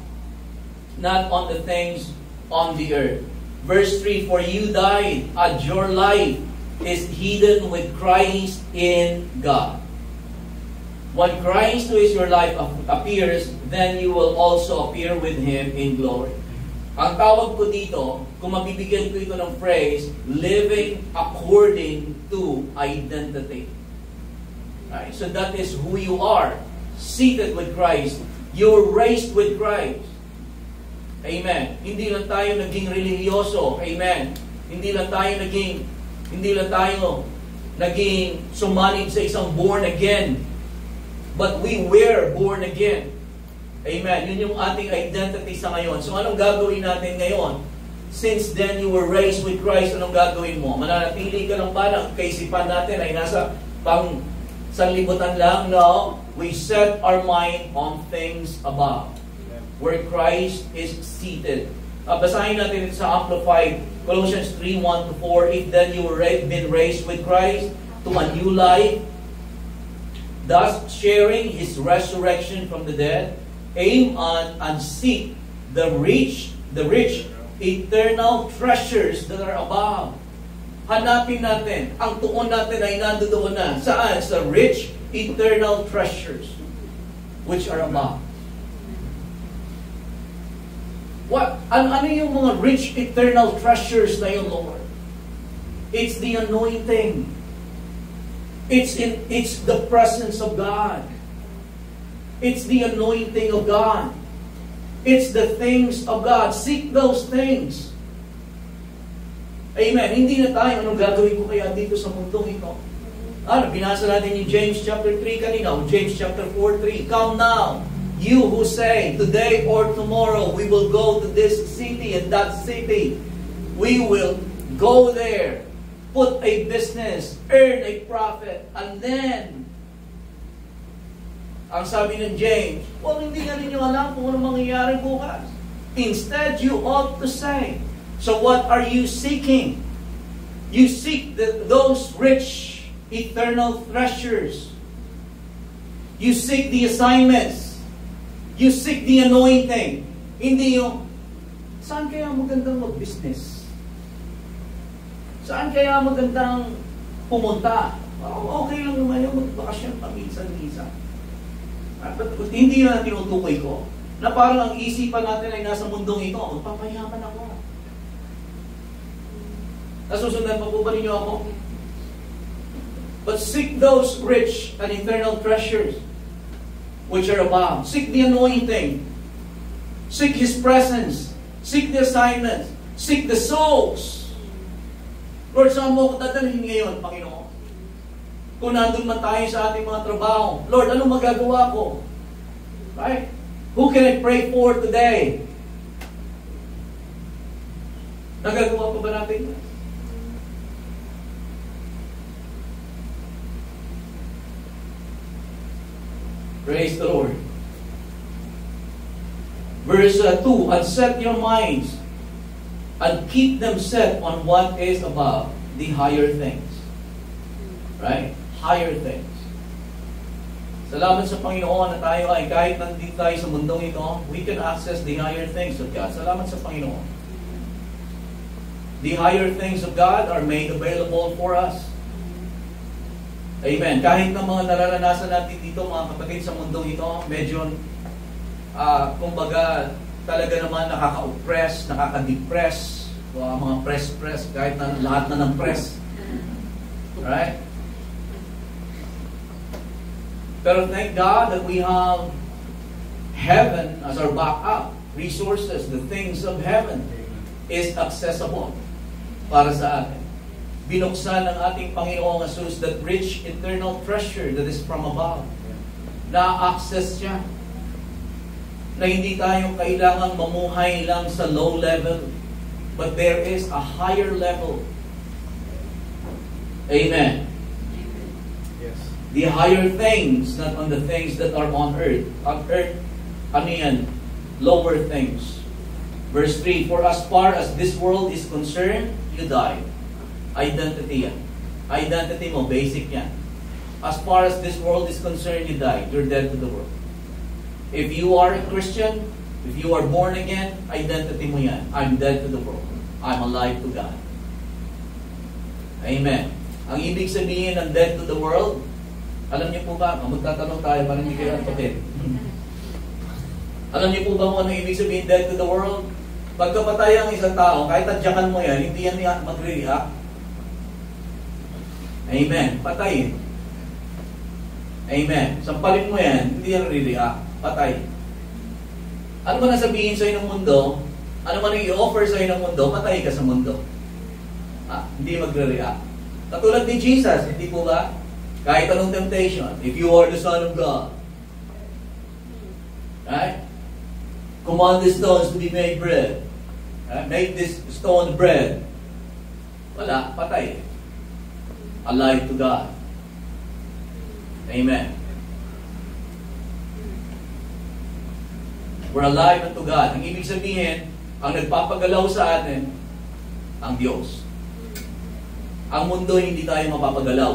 not on the things on the earth. Verse 3, for you died, and your life is hidden with Christ in God. When Christ, who is your life, appears, then you will also appear with Him in glory. Ang tawag ko dito, kung mabibigyan ko ito ng phrase, living according to identity. Right? So that is who you are, seated with Christ. You're raised with Christ. Amen. Hindi lang tayo naging religyoso. Amen. Hindi lang tayo naging sumanib sa isang born again. But we were born again. Amen. Yun yung ating identity sa ngayon. So anong gagawin natin ngayon? Since then you were raised with Christ, anong gagawin mo? Mananatili ka lang ba na kaisipan natin ay nasa pang sanlibutan lang? No. We set our mind on things above, where Christ is seated. Basahin natin ito sa Amplified, Colossians 3, 1 to 4. If then you were been raised with Christ to a new life, thus sharing His resurrection from the dead, aim on and seek the rich, eternal treasures that are above. Hanapin natin, ang tuon natin ay nandoon na. Saan? Sa rich, eternal treasures which are above. Ano yung mga rich, eternal treasures na yun, Lord? It's the anointing. It's the presence of God. It's the anointing of God. It's the things of God. Seek those things. Amen. Hindi na tayo, anong gagawin ko kaya dito sa mundong ito? Binasa natin yung James chapter 3 kanina, James chapter 4:3. Come now, you who say, today or tomorrow, we will go to this city and that city. We will go there, put a business, earn a profit, and then, ang sabi ng James, well, hindi na ninyo alam kung ano mangyayari bukas. Instead, you ought to say, so what are you seeking? You seek those rich, eternal treasures. You seek the assignments. You seek the anointing. Hindi yung, saan kaya magandang mag-business? Saan kaya magandang pumunta? Okay lang naman yung magbakasyon paminsan-minsan. Hindi yun ang tinutukoy ko. Na parang ang isipan natin ay nasa mundong ito. Magpapayaman ako. Nasusundan pa po ba ninyo ako? But seek those rich and eternal treasures which are above. Seek the anointing. Seek His presence. Seek the assignments. Seek the souls. Lord, saan mo ako dadalhin ngayon, Panginoon? Kung nandun man tayo sa ating mga trabaho, Lord, anong magagawa ko? Right? Who can I pray for today? Nagagawa pa ba natin? Praise the Lord. Verse 2, and set your minds and keep them set on what is above, the higher things. Right? Higher things. Salamat sa Panginoon na tayo ay kahit nandito tayo sa mundong ito, we can access the higher things of God. Salamat sa Panginoon. The higher things of God are made available for us. Amen. Kahit na mga nararanasan natin dito, mga kapatid, sa mundong ito, medyo, kumbaga, talaga naman nakaka-oppress, nakaka-depress, mga press, kahit na lahat na ng press. Right? Pero thank God that we have heaven as our backup. Resources, the things of heaven is accessible para sa atin. Binuksan ng ating Panginoong Jesus that rich eternal treasure that is from above. Na-access siya. Na hindi tayo kailangang mamuhay lang sa low level, but there is a higher level. Amen. Yes. The higher things, not on the things that are on earth. On earth, ano yan? Lower things. Verse 3, for as far as this world is concerned, you die. Identity yan. Identity mo, basic yan. As far as this world is concerned, you die. You're dead to the world. If you are a Christian, if you are born again, identity mo yan. I'm dead to the world. I'm alive to God. Amen. Ang ibig sabihin ng dead to the world, alam niyo po ba, magtatanong tayo para hindi kayo antokin. Alam niyo po ba kung ano ibig sabihin dead to the world? Pagkapatay ang isang tao, kahit tadyakan mo yan, hindi yan magre-react. Amen. Patay. Amen. Sampalin mo yan, hindi yan re-react. Patay. Ano man nasabihin sa'yo ng mundo, ano man i-offer sa'yo ng mundo, patay ka sa mundo. Hindi magre-react. Katulad ni Jesus, hindi po ba? Kahit anong temptation, if you are the Son of God, right? Command the stones to be made bread. Make this stone bread. Wala, patay. Alive to God. Amen. We're alive unto God. Ang ibig sabihin, ang nagpapagalaw sa atin, ang Diyos. Ang mundo, hindi tayo mapapagalaw.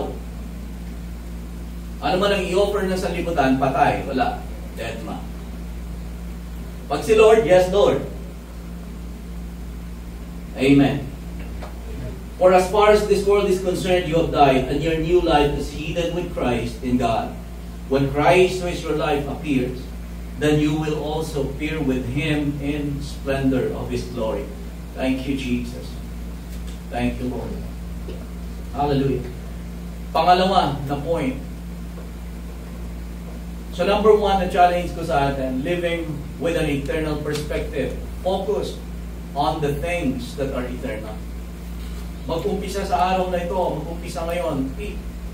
Ano man ang i-offer ng sanlibutan, patay. Wala. Dead man. Pag si Lord, yes Lord. Amen. For as far as this world is concerned, you have died, and your new life is hidden with Christ in God. When Christ, who is your life, appears, then you will also appear with Him in splendor of His glory. Thank you, Jesus. Thank you, Lord. Hallelujah. Pangalawa na point. So number one, na challenge ko sa atin, living with an eternal perspective. Focus on the things that are eternal. Mag-umpisa sa araw na ito, mag-umpisa ngayon,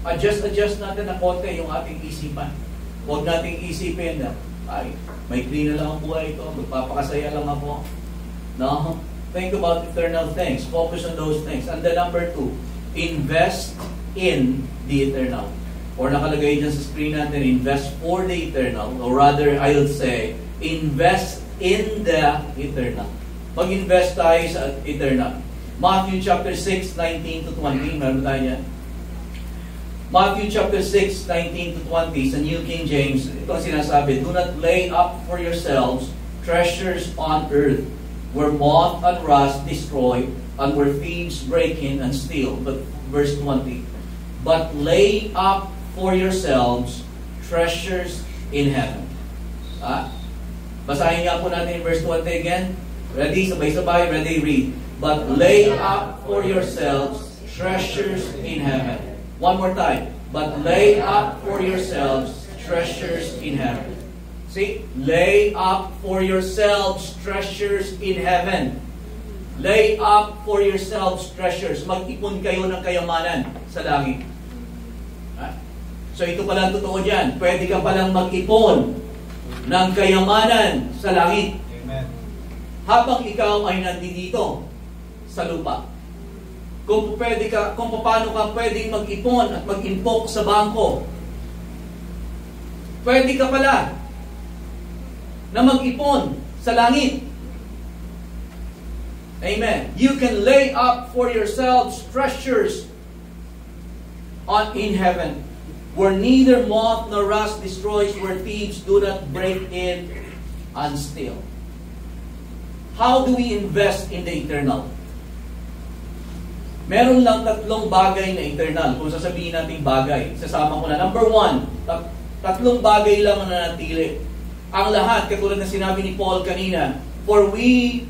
adjust natin na konti yung ating isipan. Huwag nating isipin na, ay, may clean na lang ang buhay ito, magpapakasaya lang ako. No? Think about eternal things. Focus on those things. And then number two, invest in the eternal. Or nakalagay dyan sa screen natin, invest for the eternal. Or rather, I'll say, invest in the eternal. Mag-invest tayo sa eternal. Matthew chapter 6, 19 to 20. Meron tayo yan. Matthew chapter 6, 19 to 20 sa New King James. Ito ang sinasabi, do not lay up for yourselves treasures on earth, where moth and rust destroy, and where thieves break in and steal. But verse 20, but lay up for yourselves treasures in heaven. Basahin nga po natin verse 20 again. Ready? Sabay-sabay. Ready? Read. But lay up for yourselves treasures in heaven. One more time. but lay up for yourselves treasures in heaven. See? Lay up for yourselves treasures in heaven. Lay up for yourselves treasures. Mag-ipon kayo ng kayamanan sa langit. So ito pala totoo dyan. Pwede ka palang mag-ipon ng kayamanan sa langit. Amen. Habang ikaw ay nandito sa lupa. Kung paano ka pwedeng mag-ipon at mag-impok sa bangko. Pwede ka pala na mag-ipon sa langit. Amen. You can lay up for yourselves treasures in heaven, where neither moth nor rust destroys, where thieves do not break in and steal. How do we invest in the eternal? Meron lang 3 bagay na eternal. Kung sasabihin natin bagay, sasama ko na. Number 1, 3 bagay lang ang nanatili. Ang lahat, katulad na sinabi ni Paul kanina, for we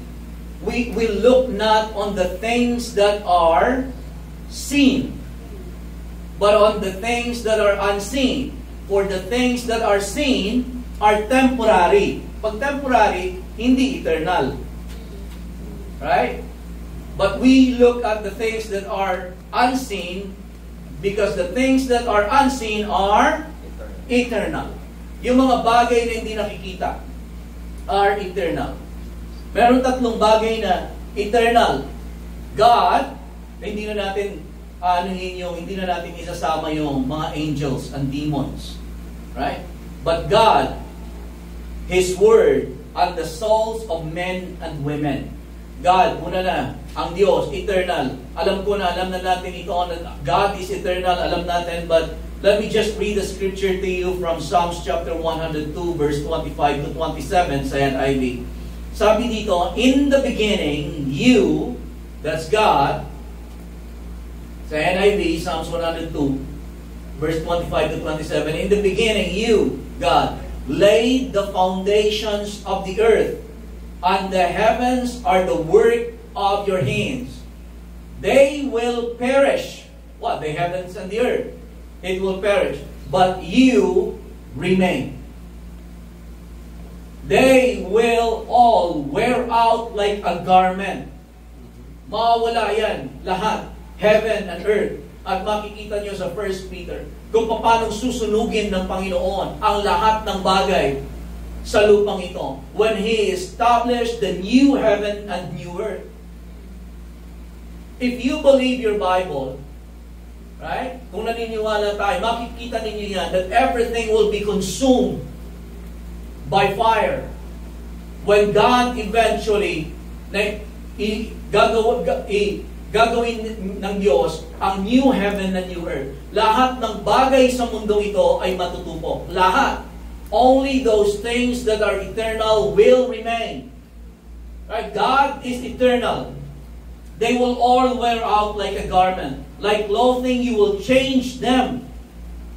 look not on the things that are seen, but on the things that are unseen. For the things that are seen are temporary. Pag temporary, hindi eternal. Right? But we look at the things that are unseen, because the things that are unseen are eternal. Yung mga bagay na hindi nakikita are eternal. Meron 3 bagay na eternal. God, hindi na natin hindi na natin isasama yung mga angels and demons. Right? But God, His Word, and the souls of men and women. God, una na, ang Diyos, eternal. Alam na natin ito. God is eternal, alam natin, but let me just read the scripture to you from Psalms chapter 102, verse 25 to 27, sa NIV. Sabi dito, in the beginning, you, that's God, sa NIV, Psalms 102, verse 25 to 27, in the beginning, you, God, laid the foundations of the earth, and the heavens are the work of your hands. They will perish. What? The heavens and the earth. It will perish. But you remain. They will all wear out like a garment. Mawawala yan. Lahat. Heaven and earth. At makikita nyo sa 1 Peter kung paano susunugin ng Panginoon ang lahat ng bagay sa lupang ito when He established the new heaven and new earth. If you believe your Bible, right? Kung naniniwala tayo, makikita ninyo yan that everything will be consumed by fire when God eventually gagawin ng Diyos ang new heaven and new earth. Lahat ng bagay sa mundong ito ay matutupok. Lahat. Only those things that are eternal will remain. Right? God is eternal. They will all wear out like a garment. Like clothing, you will change them,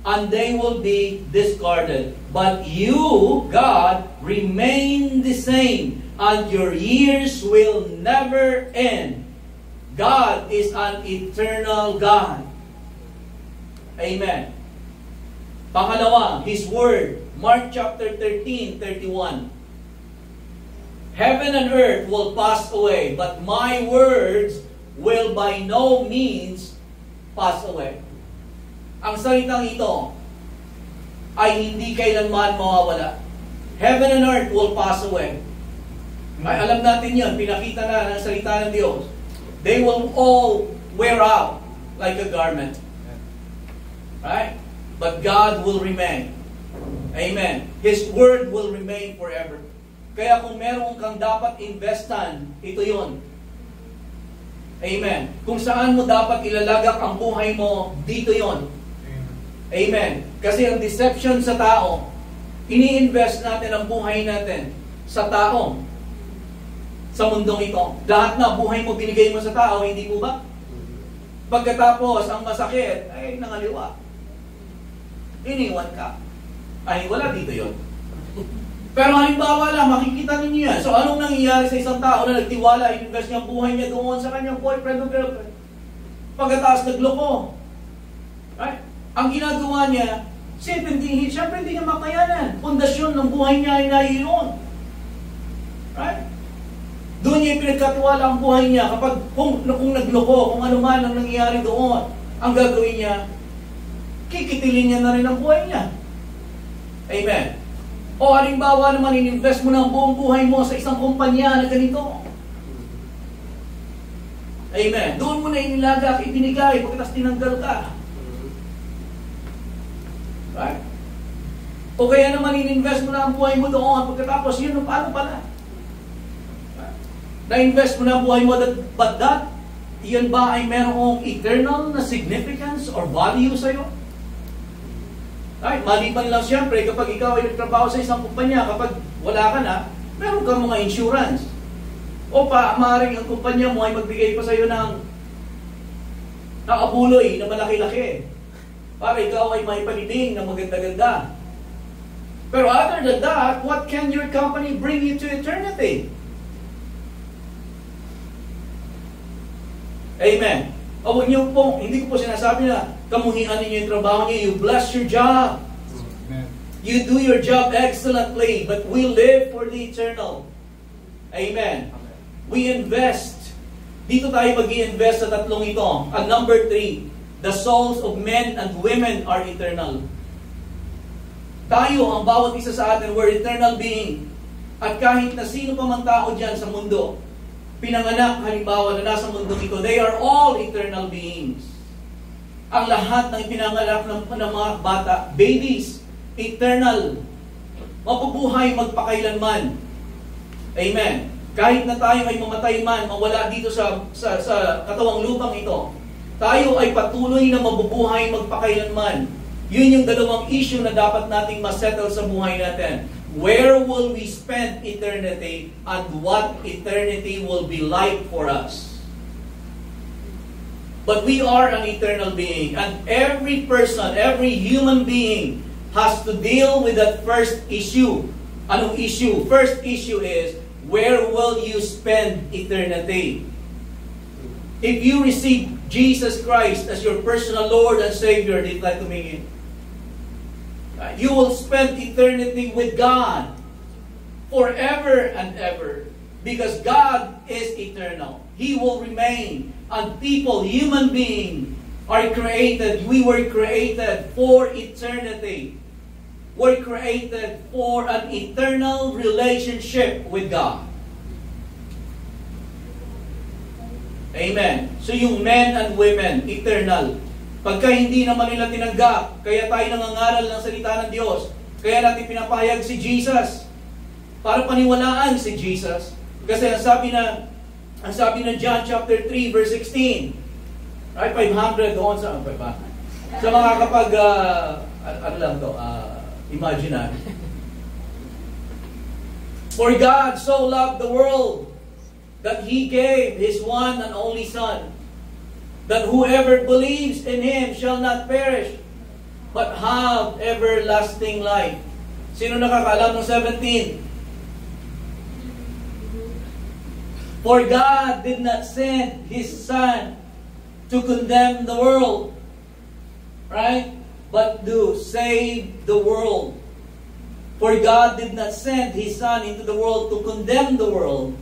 and they will be discarded. But you, God, remain the same, and your years will never end. God is an eternal God. Amen. Pangalawa, His Word. Mark chapter 13, 31. Heaven and earth will pass away, but my words will by no means pass away. Ang salitang ito ay hindi kailanman mawawala. Heaven and earth will pass away. Ay, alam natin yan, pinakita na ng salita ng Diyos. They will all wear out like a garment. Right? But God will remain. Amen. His Word will remain forever. Kaya kung meron kang dapat investan, ito yon. Amen. Kung saan mo dapat ilalagak ang buhay mo, dito yon. Amen. Kasi ang deception sa tao, ini-invest natin ang buhay natin sa tao, sa mundong ito. Lahat na buhay mo binigay mo sa tao, hindi po ba? Pagkatapos, ang masakit, ay nangaliwa. Iniwan ka. Ay, wala dito yon. Pero halimbawa lang, makikita ninyo yan. So, anong nangyayari sa isang tao na nagtiwala, ininvest niya ang buhay niya doon sa kanyang boyfriend o girlfriend? Pagkatapos nagloko. Right? Ang ginagawa niya, siyempre hindi niya makayanan. Pundasyon ng buhay niya ay naiyon. Right? Doon niya pinagkatiwala ang buhay niya. Kapag kung nagloko, kung ano man ang nangyayari doon, ang gagawin niya, kikitilin niya na rin ang buhay niya. Amen. O halimbawa naman, in-invest mo na ang buong buhay mo sa isang kumpanya na ganito. Amen. Doon mo na inilaga, ibinigay, pagkatapos tinanggal ka. Right? O kaya naman, in-invest mo na ang buhay mo doon, pagkatapos yun, paano pala? Right? Na-invest mo na ang buhay mo, but that, yan ba ay merong eternal na significance or value sa'yo? Right? Maliban lang siyempre, kapag ikaw ay nagtrabaho sa isang kumpanya, kapag wala ka na, meron kang mga insurance. O maaaring ang kumpanya mo ay magbigay pa sa iyo ng abuloy na malaki-laki para ikaw ay maipalibing ng maganda-ganda. Pero other than that, what can your company bring you to eternity? Amen. O huwag niyo po, hindi ko po sinasabi na kamuhian ninyo yung trabaho niyo, you bless your job. Amen. You do your job excellently, but we live for the eternal. Amen. We invest. Dito tayo mag-i-invest sa tatlong ito. At number 3, the souls of men and women are eternal. Tayo, ang bawat isa sa atin, we're eternal being. At kahit na sino pa man tao dyan sa mundo, pinanganak halimbawa na nasa mundo ito, they are all eternal beings. Ang lahat ng pinanganak ng mga bata, babies, eternal. Mapubuhay magpakailanman. Amen. Kahit na tayo ay mamatay man, mawala dito sa katawang lupang ito, tayo ay patuloy na mabubuhay magpakailanman. Yun yung dalawang issue na dapat nating masettle sa buhay natin. Where will we spend eternity and what eternity will be like for us? But we are an eternal being, and every person, every human being has to deal with that first issue. Anong issue? First issue is, where will you spend eternity? If you receive Jesus Christ as your personal Lord and Savior, dito tayo tumingin. You will spend eternity with God forever and ever. Because God is eternal. He will remain. And people, human beings, are created. We were created for eternity. We're created for an eternal relationship with God. Amen. So yung men and women, eternal. Pagka hindi naman nila tinanggap, kaya tayo nangangaral ng salita ng Diyos, kaya natin pinapahayag si Jesus para paniwalaan si Jesus. Kasi ang sabi na John chapter 3 verse 16, right, 500 doon sa mga kapag imaginary. For God so loved the world that He gave His one and only Son, that whoever believes in Him shall not perish, but have everlasting life. Sino nakakaalam ng 17? For God did not send His Son to condemn the world, right? But to save the world. For God did not send His Son into the world to condemn the world,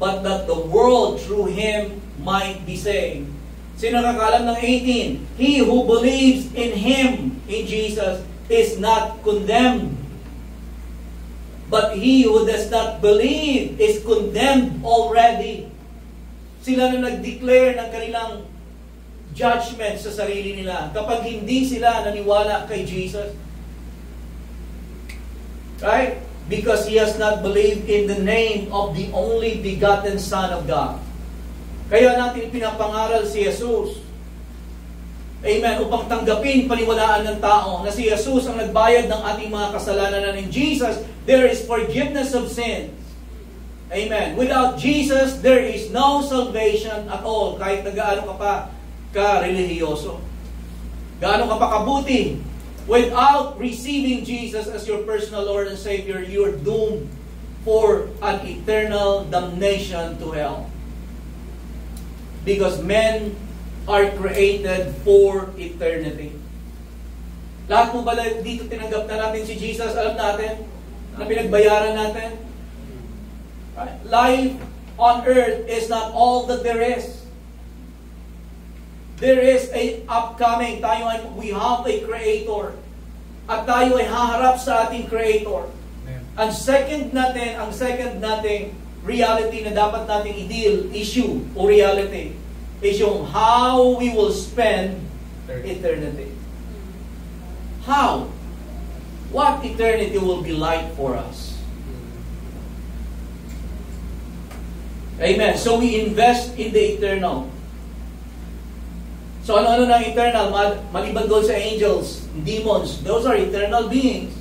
but that the world through Him might be saved. Sino nakakalam ng 18? He who believes in Him, in Jesus, is not condemned. But he who does not believe is condemned already. Sila na nag-declare ng kanilang judgment sa sarili nila kapag hindi sila naniwala kay Jesus. Right? Because he has not believed in the name of the only begotten Son of God. Kaya natin pinapangaral si Jesus. Amen. Upang tanggapin, paniwalaan ng tao na si Jesus ang nagbayad ng ating mga kasalanan, and in Jesus, there is forgiveness of sins. Amen. Without Jesus, there is no salvation at all. Kahit na gaano ka pa ka-relihiyoso. Gaano ka pa kabuti. Without receiving Jesus as your personal Lord and Savior, you are doomed for an eternal damnation to hell. Because men are created for eternity. Lahat mo ba dito tinanggap na natin si Jesus? Alam natin na pinagbayaran natin? Right? Life on earth is not all that there is. There is a upcoming. We have a Creator. At tayo ay haharap sa ating Creator. Ang second nating reality na dapat nating issue o reality is yung how we will spend eternity. How? What eternity will be like for us? Amen. So we invest in the eternal. So ano-ano na eternal? Maliban doon sa angels, demons, those are eternal beings.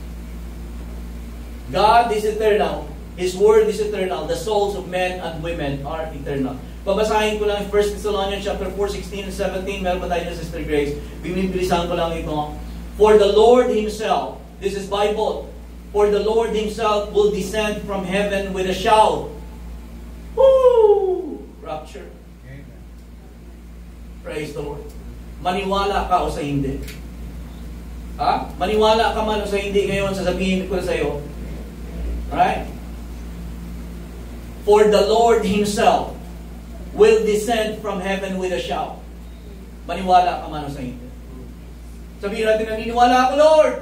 God is eternal. His word is eternal. The souls of men and women are eternal. Babasahin ko lang 1 Thessalonians chapter 4, 16 and 17. Meron ba tayo na Sister Grace? Binibilisan ko lang ito. For the Lord Himself, this is Bible, for the Lord Himself will descend from heaven with a shout. Woo! Rapture. Amen. Praise the Lord. Maniwala ka o sa hindi? Ha? Maniwala ka man o sa hindi ngayon, sasabihin ko na sa iyo. Right? For the Lord Himself will descend from heaven with a shout. Maniwala ka man o sa hindi? Sabihin natin, naniniwala ako, Lord.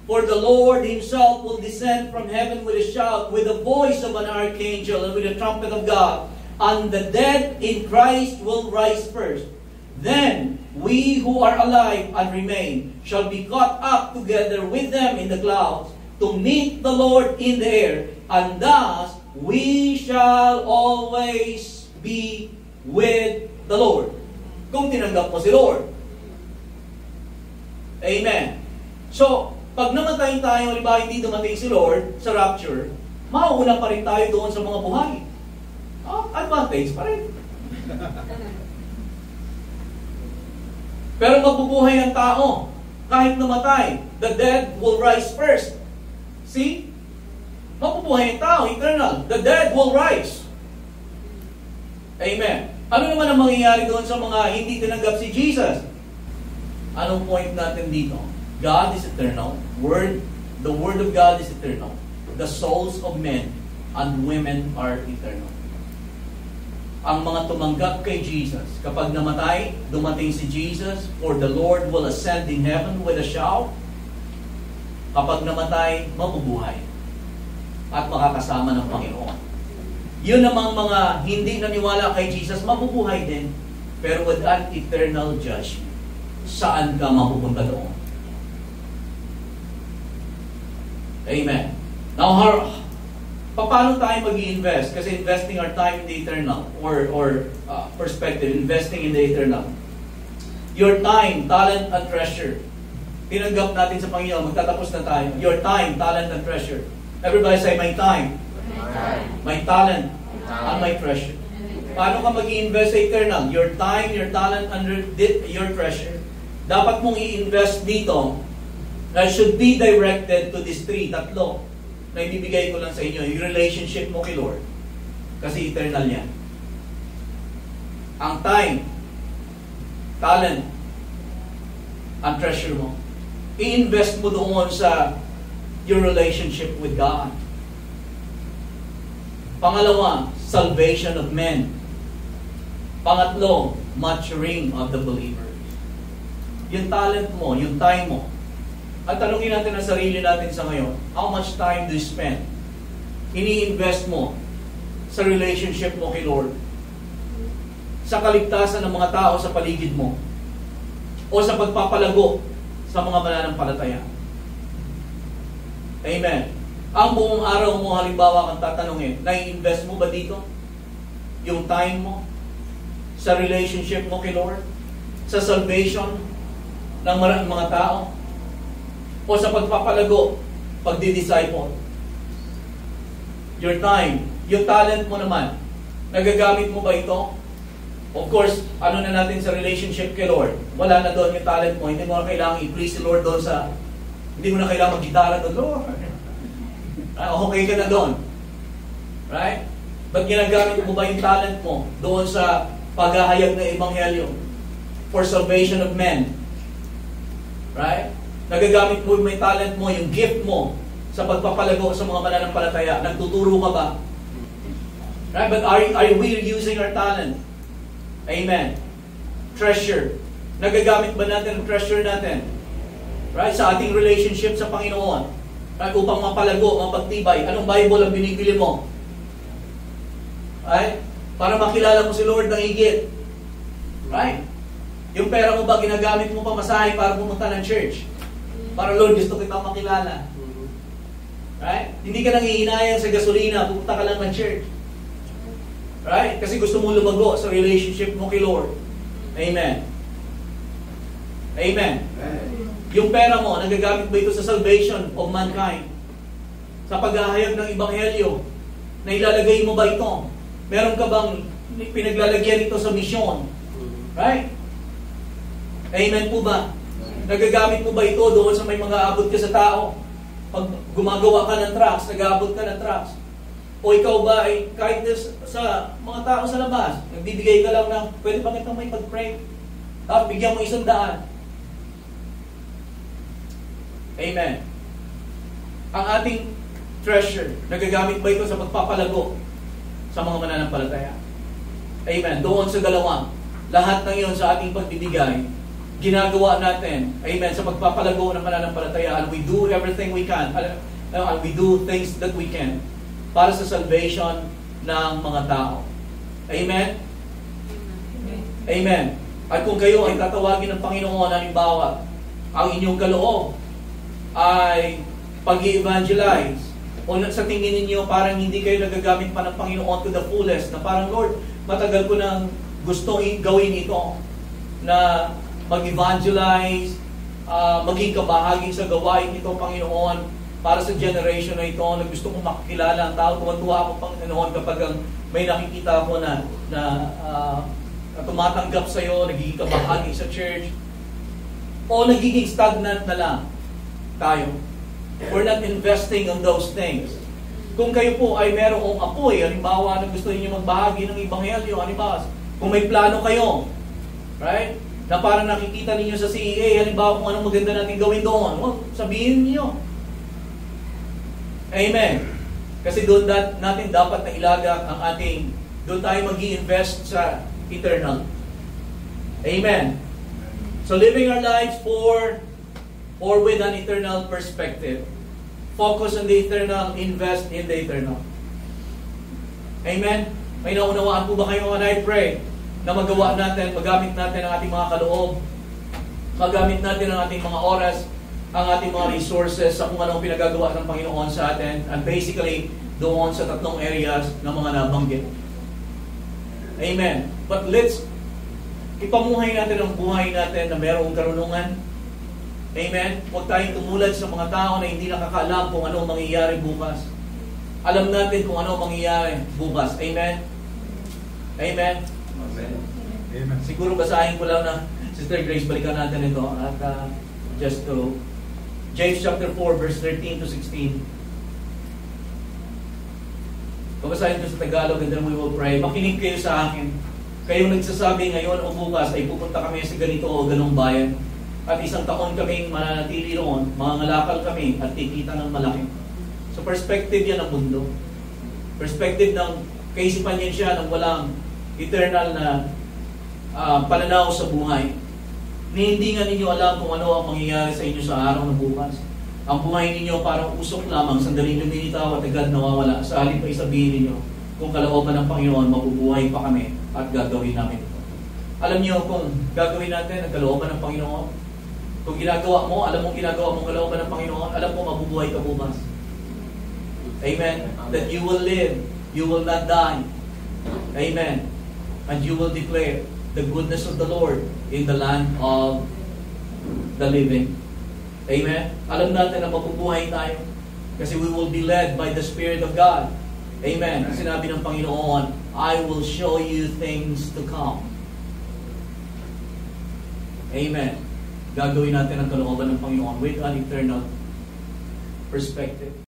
For the Lord Himself will descend from heaven with a shout, with the voice of an archangel, and with the trumpet of God. And the dead in Christ will rise first. Then we who are alive and remain shall be caught up together with them in the clouds to meet the Lord in the air, and thus we shall always be with the Lord. Kung tinanggap mo si Lord. Amen. So, pag namatay tayo, halimbawa hindi dumating si Lord sa rapture, mauuna pa rin tayo doon sa mga buhay. Advantage pa rin. Pero mabubuhay ang tao. Kahit namatay, the dead will rise first. See? Mabubuhay ang tao, eternal. The dead will rise. Amen. Ano naman ang mangyayari doon sa mga hindi tinanggap si Jesus? Anong point natin dito? God is eternal. The Word of God is eternal. The souls of men and women are eternal. Ang mga tumanggap kay Jesus, kapag namatay, dumating si Jesus, for the Lord will ascend in heaven with a shout. Kapag namatay, mabubuhay at makakasama ng Panginoon. Yun namang mga hindi naniwala kay Jesus, mabubuhay din, pero with an eternal judgment. Saan ka mapupunta doon? Amen. Now, paano tayo mag-i-invest? Kasi investing our time in the eternal or perspective, investing in the eternal. Your time, talent, and treasure. Tinanggap natin sa Panginoon, magtatapos na tayo. Your time, talent, and treasure. Everybody say, my time, my talent, and my treasure. Paano ka mag-i-invest sa eternal? Your time, your talent, and your treasure. Dapat mong i-invest dito that should be directed to these tatlo na ibibigay ko lang sa inyo. Yung relationship mo kay Lord. Kasi eternal yan. Ang time, talent, and treasure mo. I-invest mo doon sa your relationship with God. Pangalawa, salvation of men. Pangatlo, maturing of the believer. Yung talent mo, yung time mo. At tanungin natin ang sarili natin sa ngayon, how much time do you spend? Ini-invest mo sa relationship mo kay Lord, sa kaligtasan ng mga tao sa paligid mo, o sa pagpapalago sa mga mananampalataya. Amen. Ang buong araw mo, halimbawa kang tatanungin, nai-invest mo ba dito? Yung time mo? Sa relationship mo kay Lord? Sa salvation ng mga tao? O sa pagpapalago, pagdi-disciple? Your time, yung talent mo naman, nagagamit mo ba ito? Of course, ano na natin sa relationship kay Lord? Wala na doon yung talent mo, hindi mo na kailangan i-please si Lord doon sa, hindi mo na kailangan mag-gitara doon, Lord. Okay ka na doon. Right? Ba't ginagamit mo ba yung talent mo doon sa paghahayag ng Ebanghelyo for salvation of men? Right? Nagagamit mo yung may talent mo, yung gift mo sa pagpapalago sa mga mananampalataya. Nagtuturo ka ba? Right? But are we using our talent? Amen. Treasure. Nagagamit ba natin ang treasure natin? Right? Sa ating relationship sa Panginoon. Right? Upang mapalago, mapagtibay. Anong Bible ang binibili mo? Right? Para makilala mo si Lord ng higit. Right? Yung pera mo ba, ginagamit mo pa masahe para pumunta ng church? Para, Lord, gusto kita makilala. Right? Hindi ka nangihinayang sa gasolina, pupunta ka lang ng church. Right? Kasi gusto mo lumago sa relationship mo kay Lord. Amen. Amen. Yung pera mo, nagagamit ba ito sa salvation of mankind? Sa paghahayag ng Ebanghelyo, na ilalagay mo ba ito? Meron ka bang pinaglalagyan ito sa misyon? Right? Amen po ba? Nagagamit mo ba ito doon sa may mga abot ka sa tao? Pag gumagawa ka ng trucks, nag-aabot ka ng trucks. O ikaw ba ay kahit sa mga tao sa labas, nagbibigay ka lang ng, pwede ba kitang may pag-pray? Tapos bigyan mo 100. Amen. Ang ating treasure, nagagamit ba ito sa pagpapalago sa mga mananampalataya? Amen. Doon sa dalawang, lahat ng iyon sa ating pagbibigay, ginagawa natin, amen, sa pagpapalago ng mananampalataya, and we do everything we can, and we do things that we can para sa salvation ng mga tao. Amen? Amen. At kung kayo ay tatawagin ng Panginoon, halimbawa, ang inyong kaloob ay pag-i-evangelize, o sa tingin ninyo parang hindi kayo nagagamit pa ng Panginoon to the fullest, na parang, Lord, matagal ko nang gusto gawin ito, na mag-evangelize, maging kabahagi sa gawain ito, Panginoon, para sa generation na ito, na gusto kong makikilala ang tao. Tuwa ako, Panginoon, kapag may nakikita ako na tumatanggap sa iyo, nagiging kabahagi sa church, o nagiging stagnant na lang tayo. We're not investing on those things. Kung kayo po ay merong apoy, halimbawa na gusto niyo magbahagi ng Ebanghelyo, halimbawa, kung may plano kayo, right? Na parang nakikita ninyo sa CEA, halimbawa kung anong maganda natin gawin doon, sabihin niyo. Amen. Kasi doon natin dapat na ilagak ang ating, doon tayo mag-i-invest sa eternal. Amen. So living our lives for or with an eternal perspective. Focus on the eternal, invest in the eternal. Amen? May naunawaan po ba kayo, and I pray na magawa natin, magamit natin ang ating mga kaloob, magamit natin ang ating mga oras, ang ating mga resources sa kung anong pinagagawa ng Panginoon sa atin, and basically doon sa tatlong areas na mga nabanggit. Amen. But let's ipamuhay natin ang buhay natin na mayroong karunungan. Amen? Huwag tayong tumulad sa mga tao na hindi nakakaalam kung ano mangyayari bukas. Alam natin kung ano mangyayari bukas. Amen? Amen? Amen. Siguro basahin ko lang na, Sister Grace, balikan natin ito. At just to, James chapter 4, verse 13 to 16. Babasahin ko sa Tagalog and then we will pray. Makinig kayo sa akin. Kayong nagsasabi ngayon o bukas ay pupunta kami sa ganito o ganong bayan. At isang taon kaming mananatili roon, mangangalakal kami at kikita ng malaki. So perspective yan ng mundo. Perspective ng kaisipan yan siya ng walang eternal na pananaw sa buhay. Hindi nga ninyo alam kung ano ang mangyayari sa inyo sa araw ng bukas. Ang buhay ninyo parang usok lamang, sandaling lumilitaw at agad nawawala. Sa halip ay sabihin ninyo, kung kalooban ng Panginoon, mabubuhay pa kami at gagawin namin ito. Alam niyo kung gagawin natin ang kalooban ng Panginoon, kung ginagawa mo, alam mong ginagawa mong kalooban ng Panginoon, alam mo mabubuhay ka bukas. Amen? That you will live, you will not die. Amen? And you will declare the goodness of the Lord in the land of the living. Amen? Alam natin na mabubuhay tayo kasi we will be led by the Spirit of God. Amen? Sinabi ng Panginoon, I will show you things to come. Amen? Gagawin natin ang kalooban ng Panginoon with an eternal perspective.